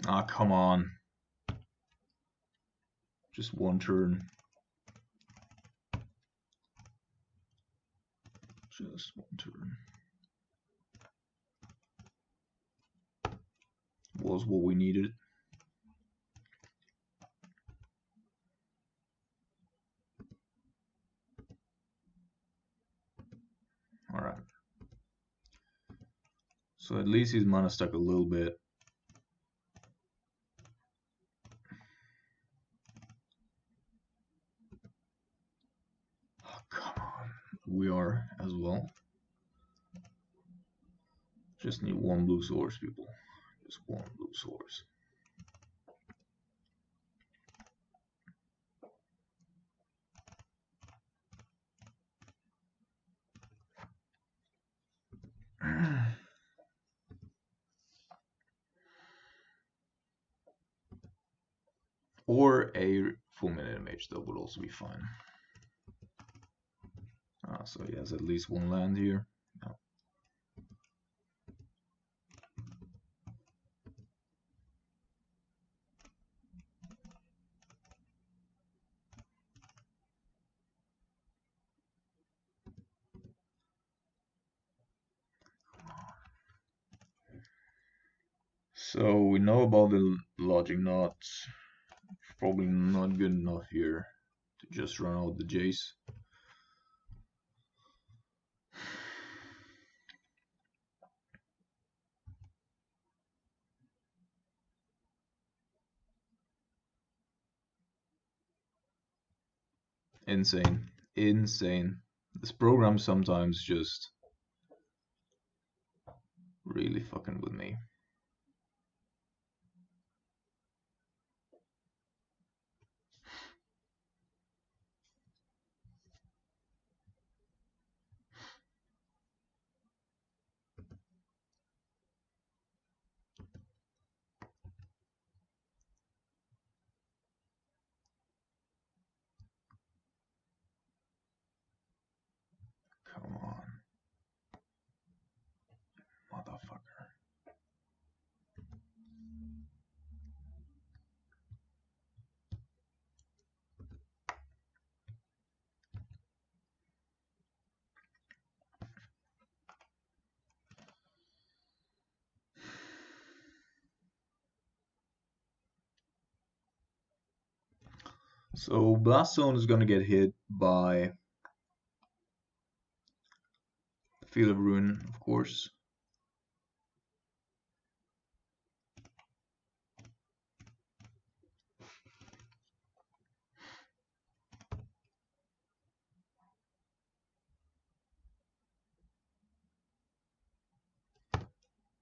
Ah, come on. Just one turn. Just one turn. Was what we needed. Alright. So at least he's mana stuck a little bit. Oh, come on. We are as well. Just need one blue source, people. Just one blue source. Or a full minute image, that would also be fine. So he has at least one land here. No. So we know about the logic knots. Probably not good enough here to just run out the Jace. Insane. Insane. This program sometimes just really fucking with me. Come on. Motherfucker. So Blast Zone is gonna get hit by Field of Ruin, of course.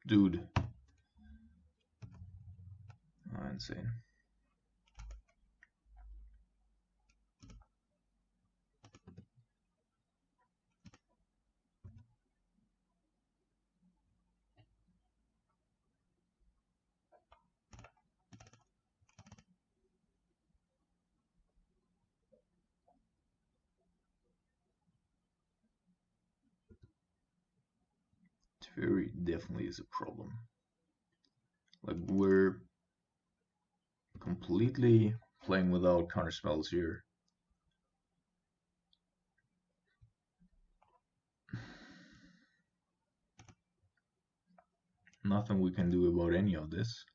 Dude. Oh, insane. It very definitely is a problem. Like, we're completely playing without counter spells here. Nothing we can do about any of this.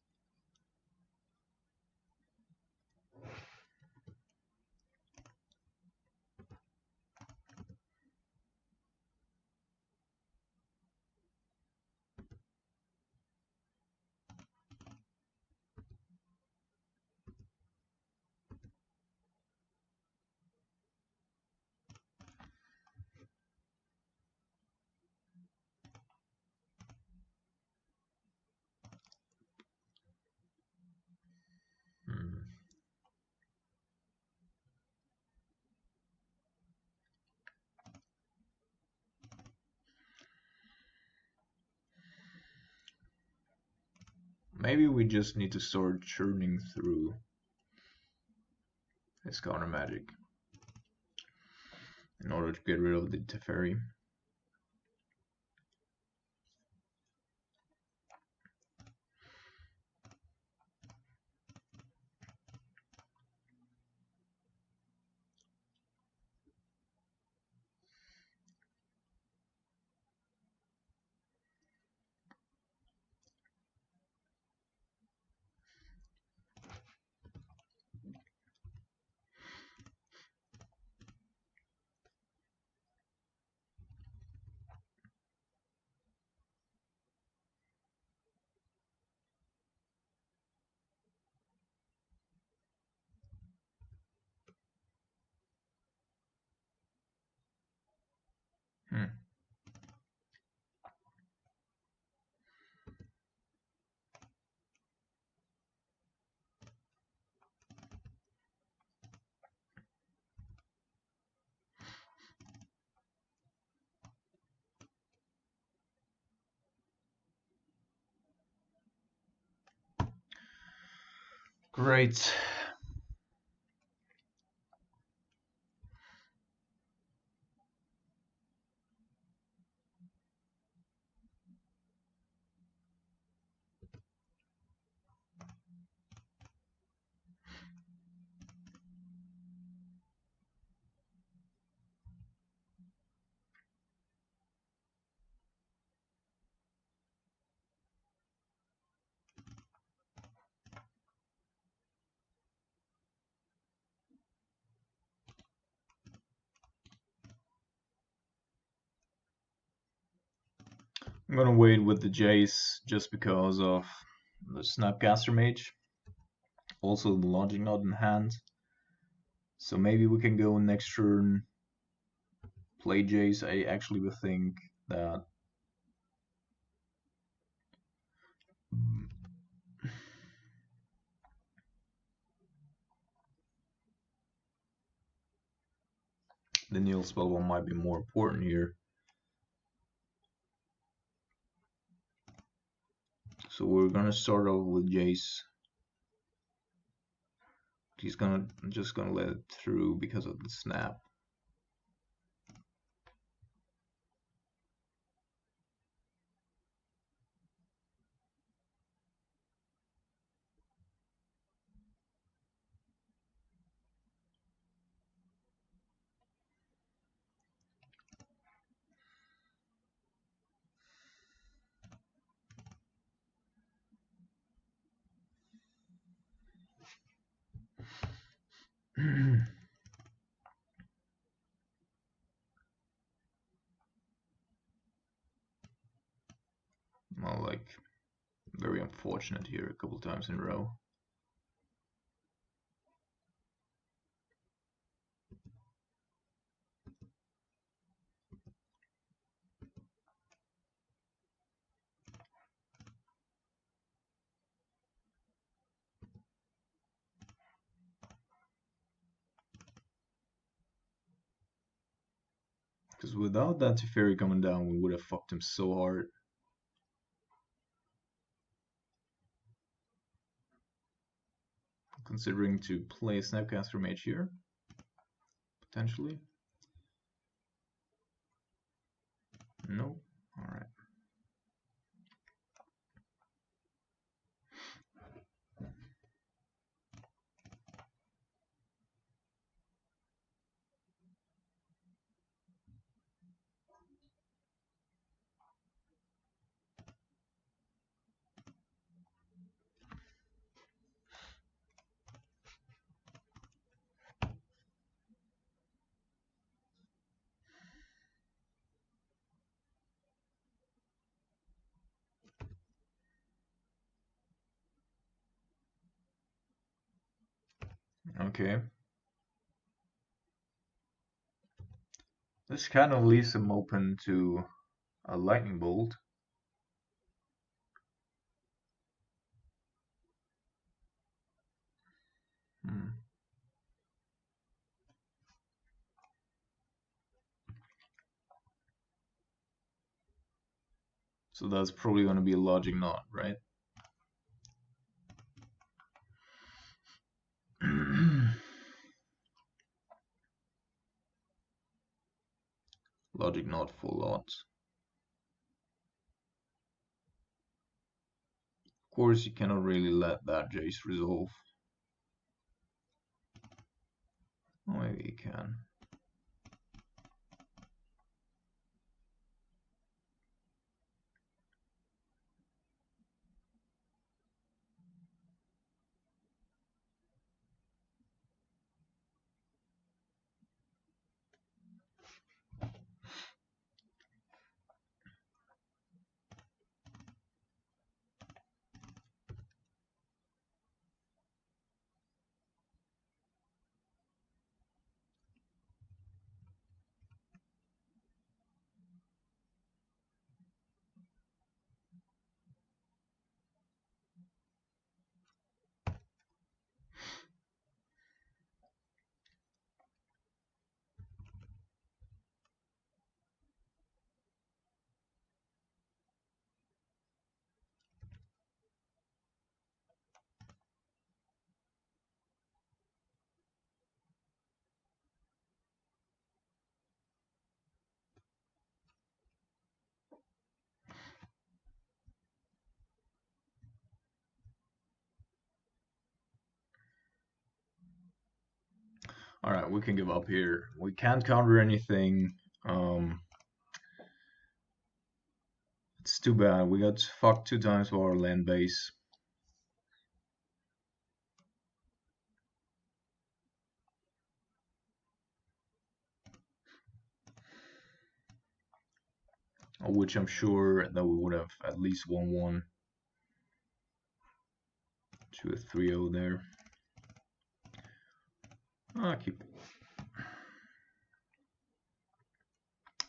Maybe we just need to start churning through this counter magic in order to get rid of the Teferi. Hmm. Great. I'm gonna wait with the Jace just because of the Snapcaster Mage. Also the Logic Knot in hand. So maybe we can go next turn, play Jace. I actually would think that the Neil Spellbomb might be more important here. So we're gonna start off with Jace. He's just gonna let it through because of the snap. Well, like, very unfortunate here a couple times in a row. Because without that Teferi coming down, we would have fucked him so hard. Considering to play a Snapcaster Mage here, potentially. No. Alright. Okay. This kind of leaves him open to a lightning bolt. Hmm. So that's probably going to be a logic knot, right? Logic not full lot. Of course, you cannot really let that Jace resolve. Oh, maybe you can. Alright, we can give up here. We can't counter anything. It's too bad. We got fucked 2 times for our land base. Which I'm sure that we would have at least won one to a 3-0 there. Keep.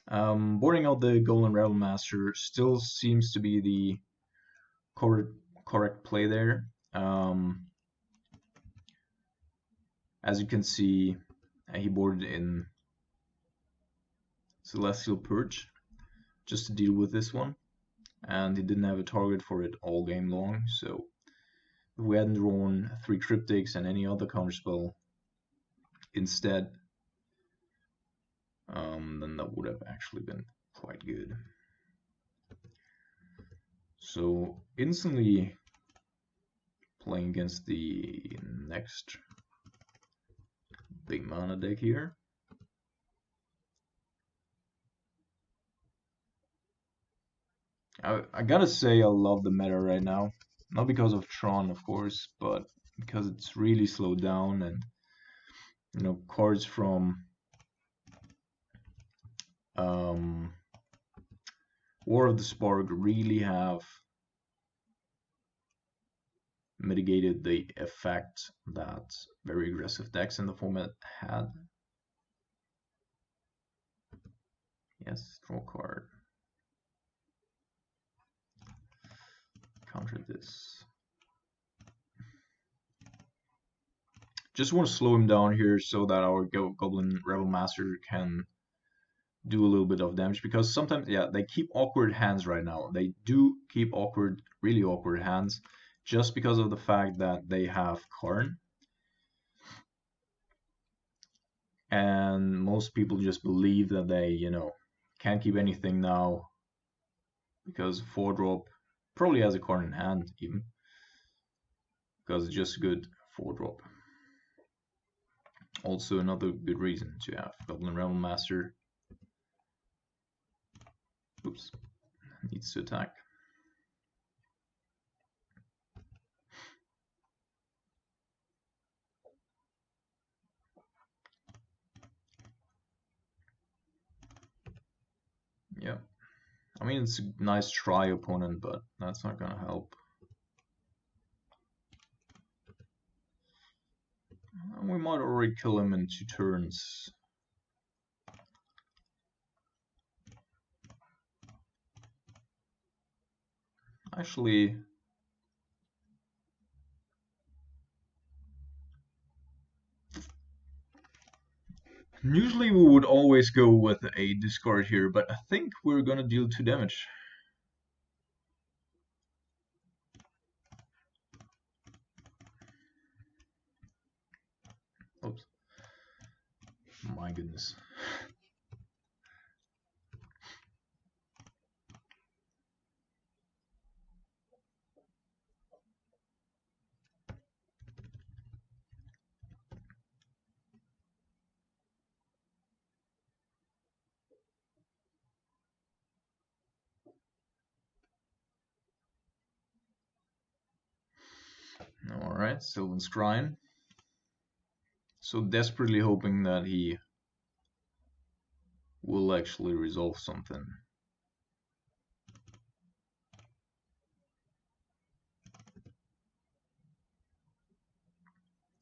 Boarding out the Golden Rebel Master still seems to be the correct play there. As you can see, he boarded in Celestial Purge just to deal with this one, and he didn't have a target for it all game long, so if we hadn't drawn 3 Cryptics and any other counterspell instead, then that would have actually been quite good. So instantly playing against the next big mana deck here. I gotta say I love the meta right now. Not because of Tron, of course, but because it's really slowed down, and you know, cards from War of the Spark really have mitigated the effect that very aggressive decks in the format had. Yes, draw card. Counter this. Just want to slow him down here so that our Goblin Rebel Master can do a little bit of damage, because sometimes, yeah, they keep awkward hands right now. They do keep awkward, really awkward hands, just because of the fact that they have Karn. And most people just believe that they, you know, can't keep anything now because 4-drop probably has a Karn in hand even, because it's just good 4-drop. Also another good reason to have Goblin Realm Master. Oops, needs to attack. Yeah, I mean, it's a nice try opponent, but that's not gonna help. We might already kill him in 2 turns. Actually, usually we would always go with a discard here, but I think we're gonna deal 2 damage. Oops. My goodness. Alright, Sylvan Scrying. So desperately hoping that he will actually resolve something.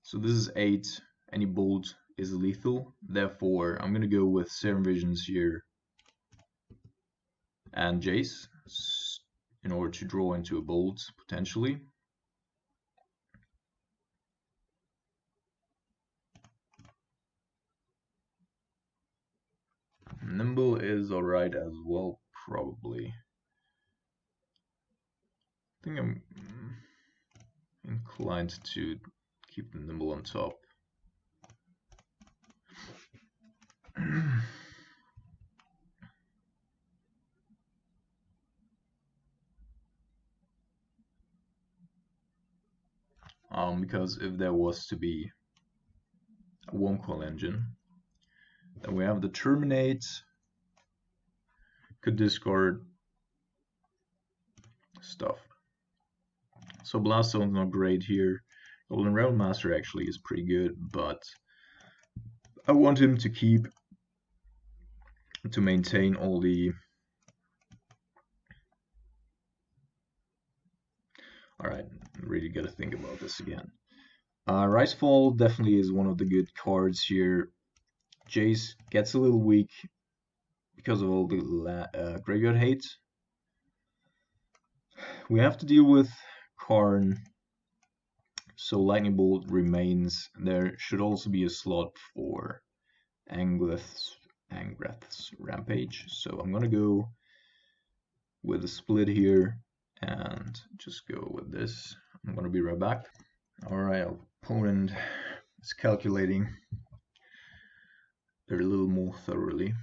So this is 8, any bolt is lethal, therefore I'm gonna go with Serum Visions here and Jace in order to draw into a bolt potentially. Nimble is alright as well, probably. I think I'm inclined to keep the Nimble on top. Because if there was to be a Wurmcoil engine, then we have the Terminate, could discard stuff. So Blast Zone's not great here. Golden Realm Master actually is pretty good, but I want him to keep to maintain all the. Alright, really gotta think about this again. Risefall definitely is one of the good cards here. Jace gets a little weak because of all the graveyard hate. We have to deal with Karn, so Lightning Bolt remains. There should also be a slot for Angreth's Rampage, so I'm gonna go with a split here and just go with this. I'm gonna be right back. Alright, opponent is calculating a little more thoroughly.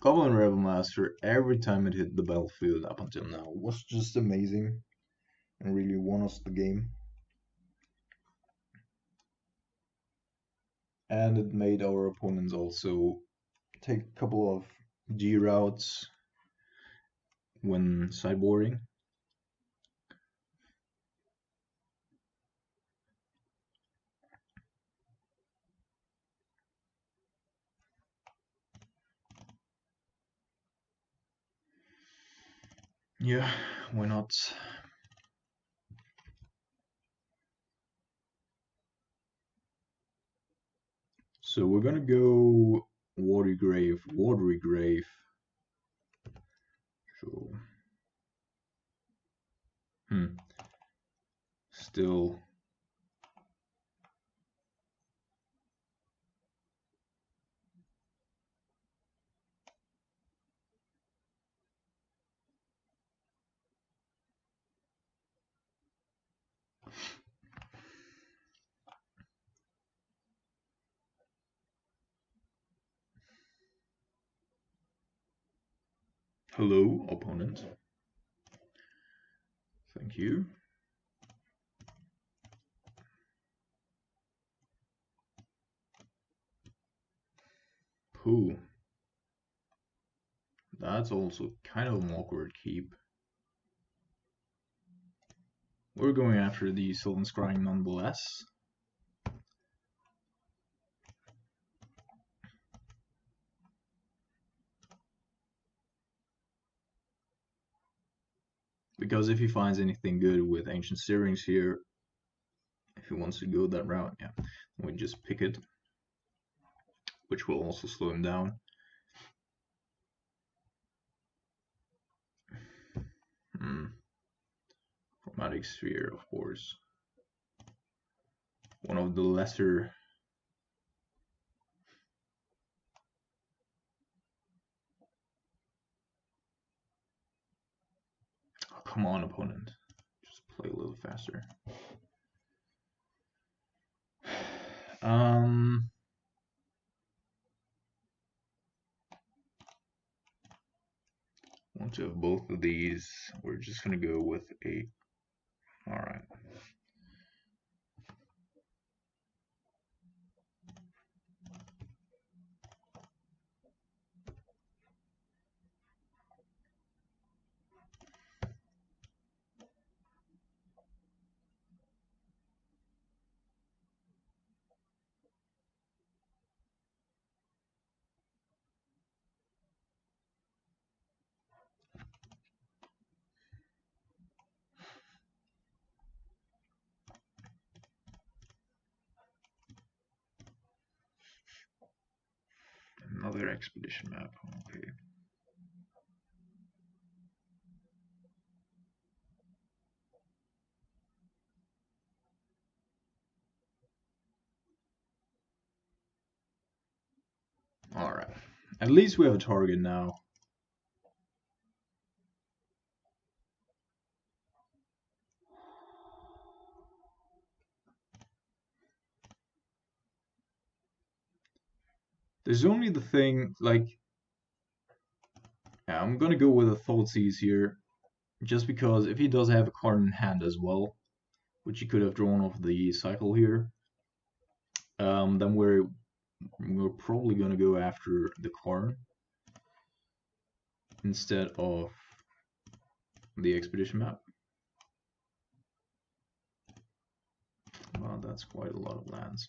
Goblin Rebel Master, every time it hit the battlefield up until now, was just amazing and really won us the game. And it made our opponents also take a couple of G routes when sideboarding. Yeah, why not? So we're gonna go Watery Grave. So, still. Hello, opponent. Thank you. Pooh. That's also kind of an awkward keep. We're going after the Sylvan Scrying nonetheless. Because if he finds anything good with Ancient Stirrings here, if he wants to go that route, yeah, we just pick it, which will also slow him down. Chromatic Sphere, of course. One of the lesser. come on, opponent. Just play a little faster. Want to have both of these. We're just gonna go with a. All right. Another expedition map. Okay. All right. At least we have a target now. There's only the thing, like, yeah, I'm gonna go with a Thoughtseize here, just because if he does have a card in hand as well, which he could have drawn off the cycle here, then we're probably gonna go after the card instead of the expedition map. Well, that's quite a lot of lands.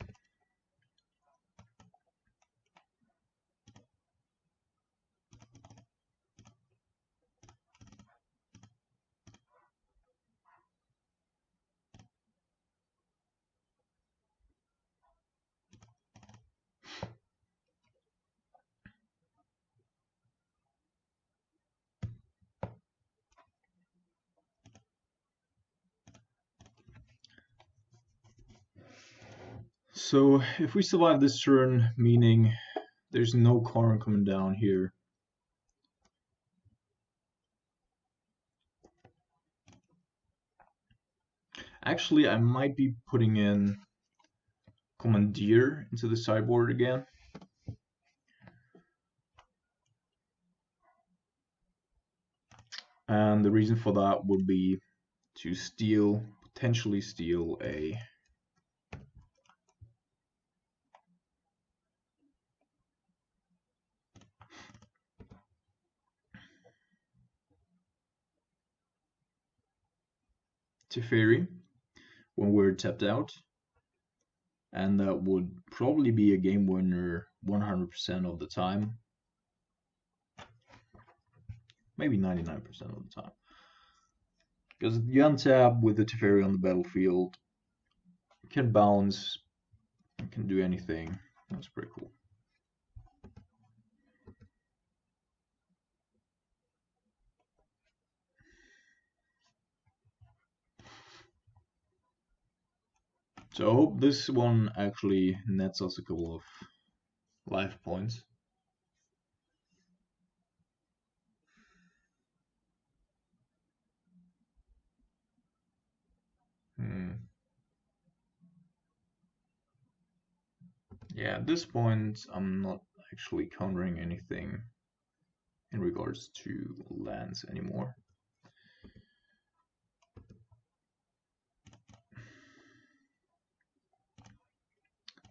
So if we survive this turn, meaning there's no Karn coming down here, actually I might be putting in Commandeer into the sideboard again. And the reason for that would be to potentially steal a Teferi when we're tapped out, and that would probably be a game winner 100% of the time, maybe 99% of the time, because you untap with the Teferi on the battlefield, you can bounce, you can do anything. That's pretty cool. So I hope this one actually nets us a couple of life points. Yeah, at this point I'm not actually countering anything in regards to lands anymore.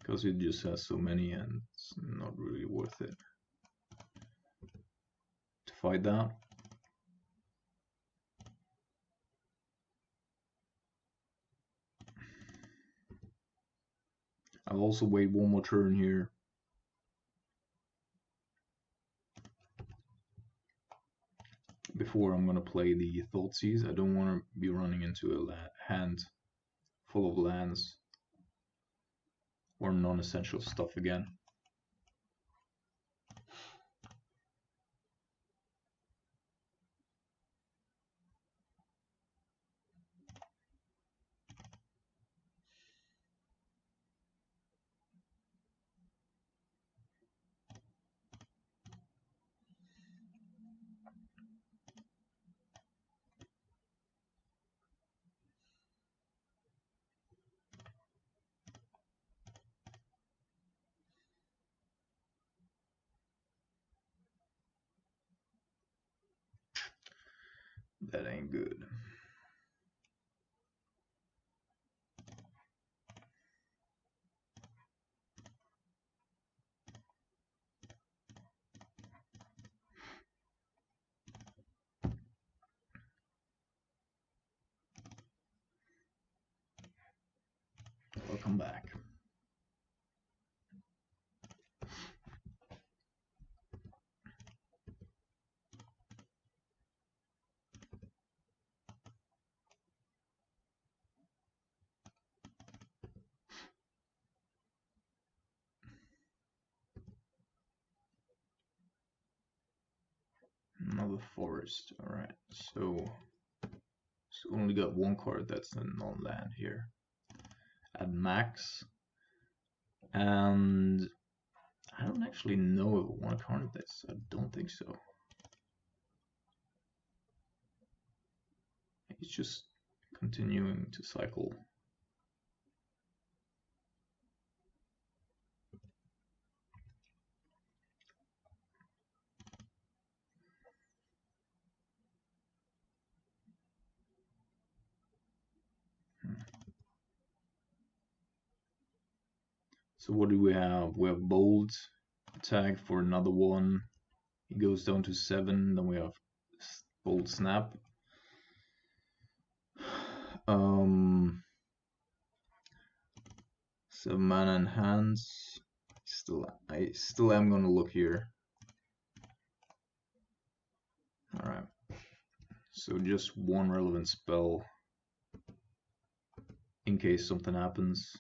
Because it just has so many and it's not really worth it to fight that. I'll also wait one more turn here. Before I'm gonna play the Thoughtseize. I don't want to be running into a hand full of lands or non-essential stuff again. That ain't good. Welcome back. Another forest. Alright, so only got one card that's a non-land here at max. And I don't actually know if I want to counter this. I don't think so. It's just continuing to cycle. So what do we have? We have bold attack for another one. It goes down to 7. Then we have bold snap. So mana and hands. I still am gonna look here. All right. So just one relevant spell in case something happens.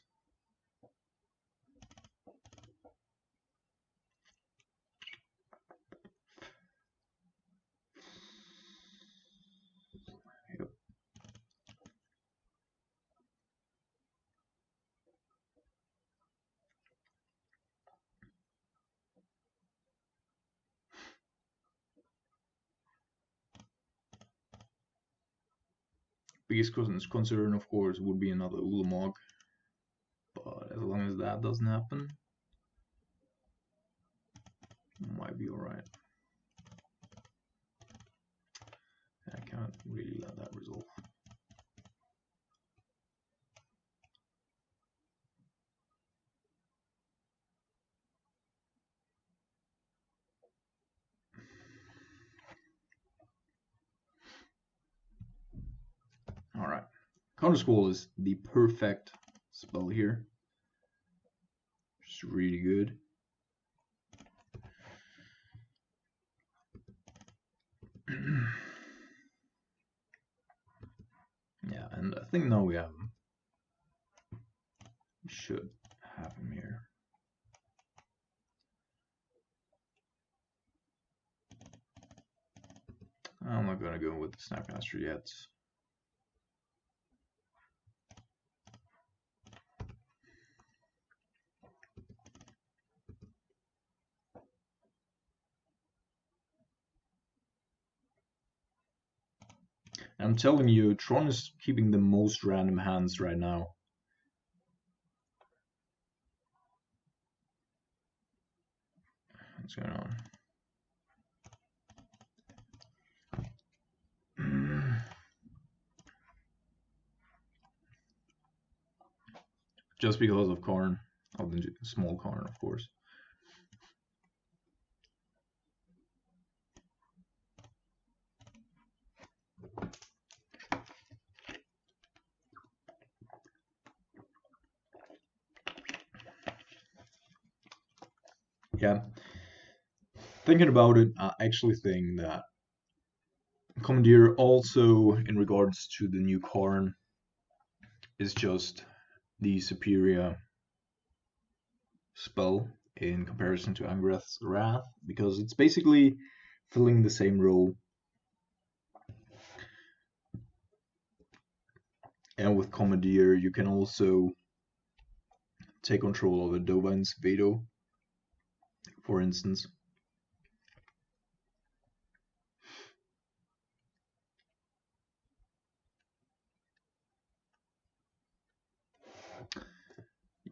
Yep. Biggest concern, of course, would be another Ulamog. But as long as that doesn't happen, might be alright. I can't really let that resolve. Alright. Counter Squall is the perfect spell here. It's really good. Yeah, and I think now we have him. We should have him here. I'm not gonna go with the Snapcaster yet. I'm telling you, Tron is keeping the most random hands right now. What's going on? Just because of Karn, of the small Karn, of course. Yeah. Thinking about it, I actually think that Commandeer also, in regards to the new Karn, is just the superior spell in comparison to Angrath's Wrath, because it's basically filling the same role. And with Commandeer, you can also take control of a Dovine's Veto, for instance.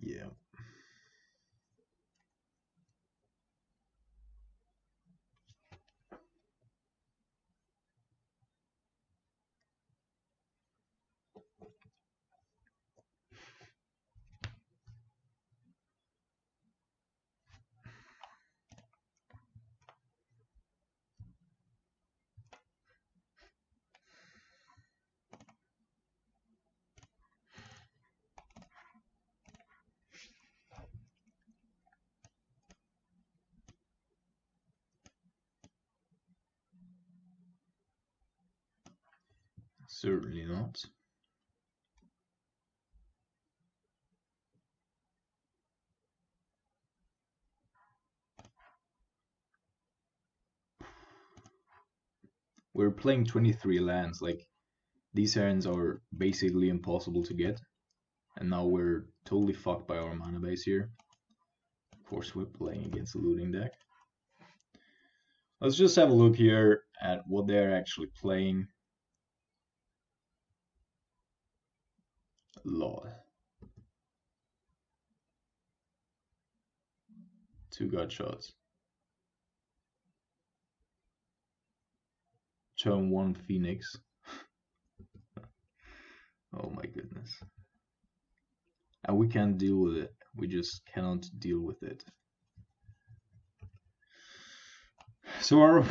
Yeah. Certainly not. We're playing 23 lands, like these hands are basically impossible to get. And now we're totally fucked by our mana base here. Of course, we're playing against a looting deck. Let's just have a look here at what they're actually playing. Lol. 2 gut shots. Turn 1 Phoenix. Oh my goodness. And we can't deal with it. We just cannot deal with it. So our...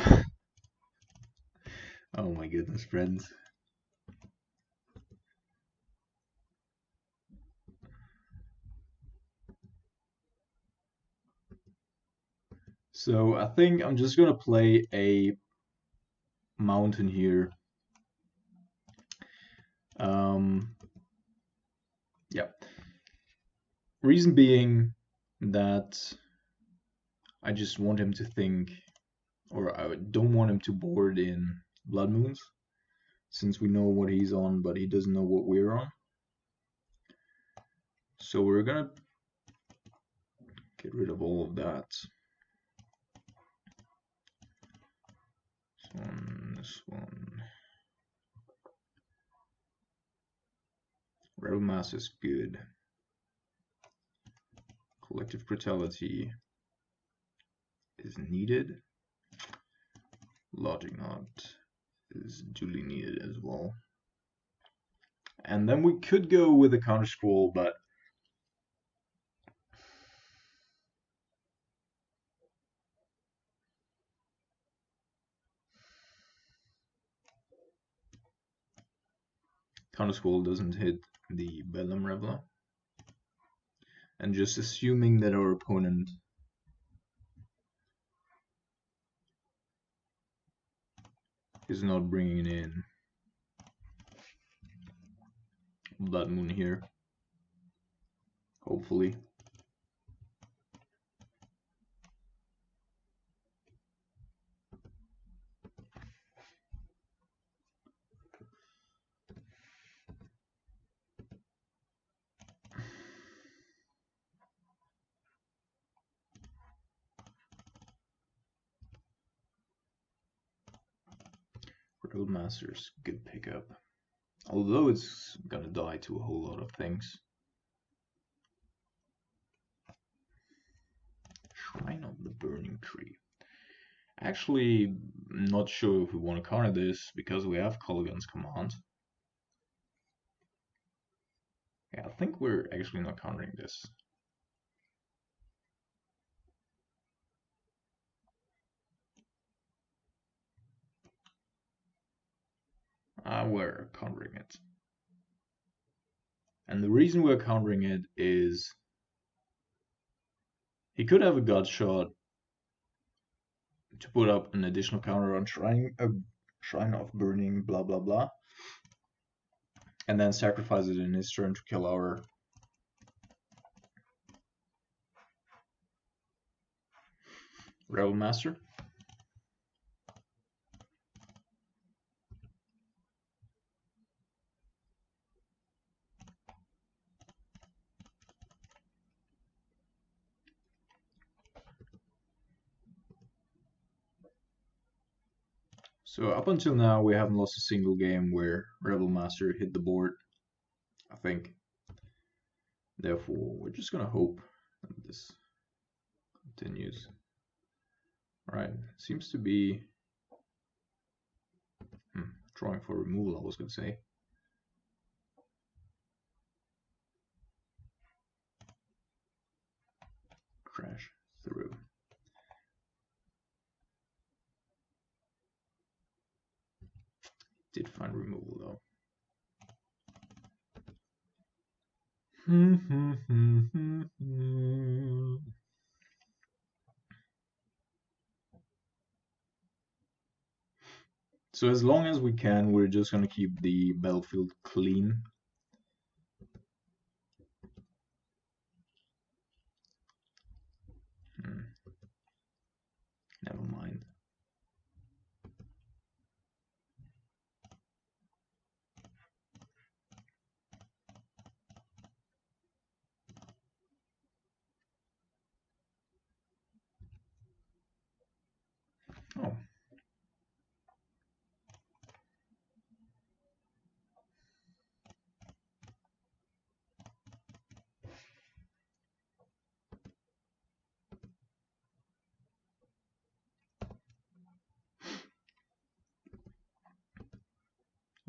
Oh my goodness, friends. So I think I'm just gonna play a mountain here. Yeah. Reason being that I just want him to think, or I don't want him to board in Blood Moons, since we know what he's on, but he doesn't know what we're on. So we're gonna get rid of all of that. This one. Rebel Mass is good. Collective Brutality is needed. Logic Knot is duly needed as well. And then we could go with a counter scroll, but counter scroll doesn't hit the Bellum Reveler. And just assuming that our opponent is not bringing in Blood Moon here, hopefully. Rebel Master's good pickup. Although it's gonna die to a whole lot of things. Shrine of the Burning Tree. Actually, not sure if we want to counter this because we have Kolaghan's Command. Yeah, I think we're actually not countering this. We're countering it. And the reason we're countering it is he could have a gut shot to put up an additional counter on Shrine of Burning, blah blah blah, and then sacrifice it in his turn to kill our Rebel Master. So up until now, we haven't lost a single game where Rebel Master hit the board, I think. Therefore, we're just gonna hope that this continues. Alright, seems to be drawing for removal, I was gonna say. Crash through. Did find removal though. So as long as we can, we're just gonna keep the battlefield clean. Never mind. Oh.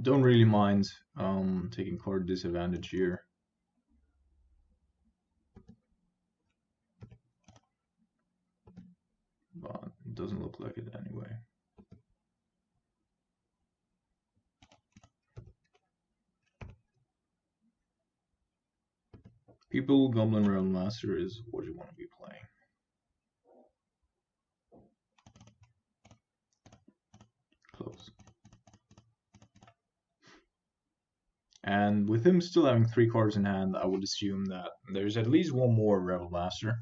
Don't really mind taking card disadvantage here. But it doesn't look like it anyway. People, Goblin Realm Master is what you want to be playing. Close. And with him still having 3 cards in hand, I would assume that there's at least one more Rebel Master.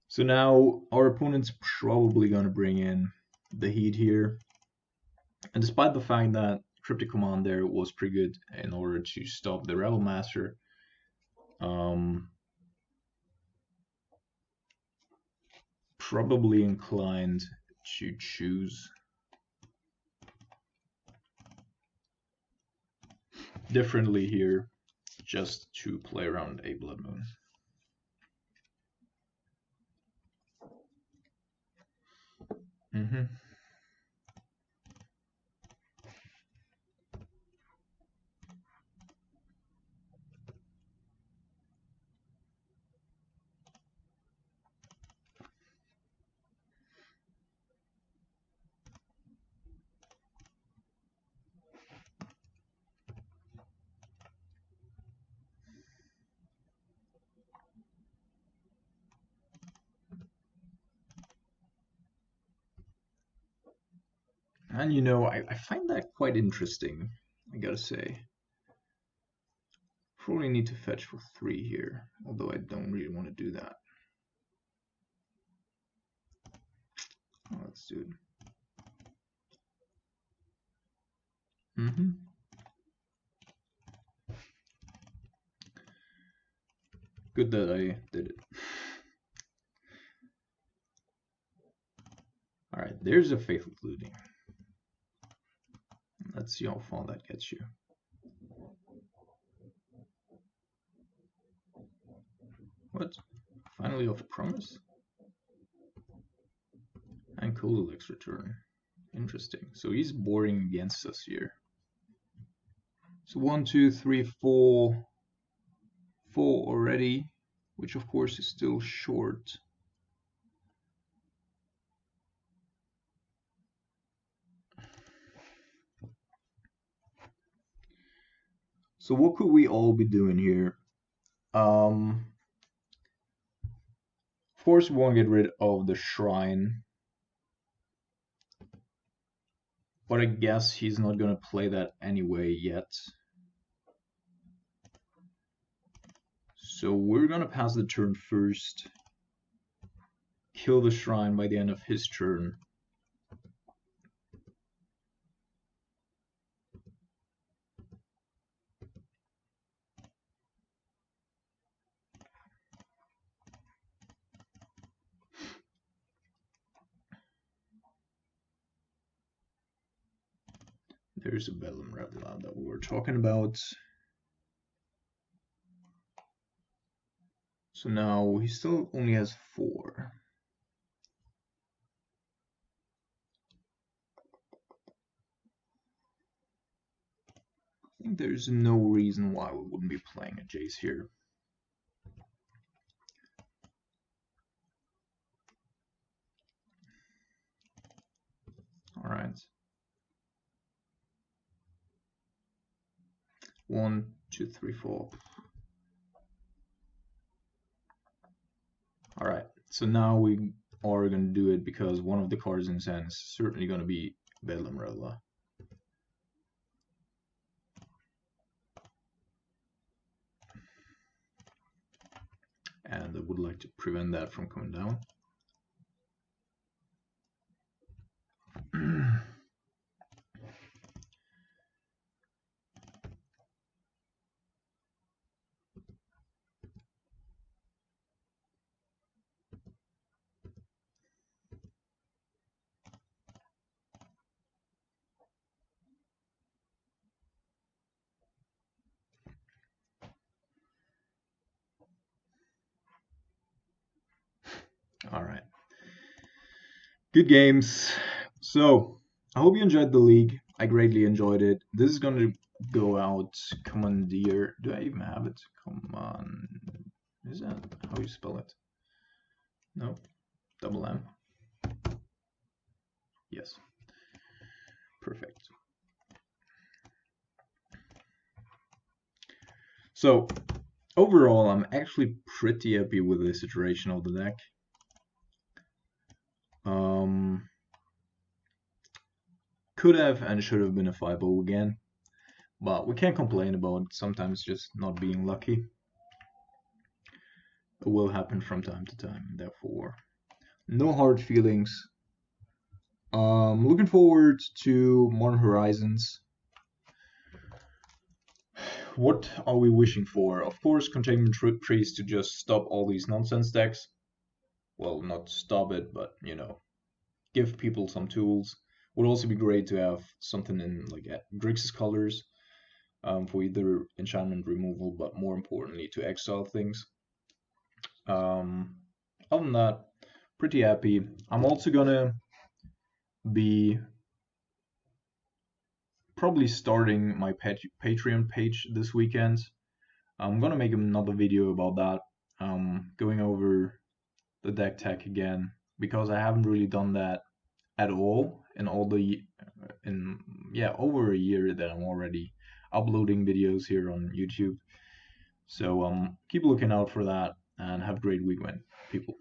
So now our opponent's probably going to bring in the Heat here. And despite the fact that Cryptic Command there was pretty good in order to stop the Rebel Master, probably inclined to choose differently here, just to play around a Blood Moon. And you know, I find that quite interesting, I gotta say. Probably need to fetch for 3 here, although I don't really want to do that. Oh, let's do it. Good that I did it. Alright, there's a Faithful Looting. Let's see how far that gets you. What? Finally off Promise? And Coolix return. Interesting. So he's boring against us here. So 1, 2, 3, 4. 4 already, which of course is still short. So what could we all be doing here? Of course we want to get rid of the shrine. But I guess he's not going to play that anyway yet. So we're going to pass the turn first. Kill the shrine by the end of his turn. There's a Bedlam Revlon that we were talking about. So now he still only has 4. I think there's no reason why we wouldn't be playing a Jace here. Alright. 1, 2, 3, 4. Alright, so now we are going to do it because one of the cards in his hand is certainly going to be Bedlamrella. And I would like to prevent that from coming down. All right. Good games. So, I hope you enjoyed the league. I greatly enjoyed it. This is going to go out commandeer. Do I even have it? Command. Is that how you spell it? No. Double M. Yes. Perfect. So, overall, I'm actually pretty happy with this iteration of the deck. Could have and should have been a 5-0 again, but we can't complain about sometimes just not being lucky. It will happen from time to time, therefore, no hard feelings. Looking forward to Modern Horizons. What are we wishing for? Of course, containment trees to just stop all these nonsense decks. Well, not stop it, but give people some tools. Would also be great to have something in like Grixis colors for either enchantment removal, but more importantly to exile things. Other than that, pretty happy. I'm also gonna be probably starting my Patreon page this weekend. I'm gonna make another video about that, going over the deck tech again because I haven't really done that at all in over a year that I'm already uploading videos here on YouTube. So keep looking out for that and have a great weekend, people.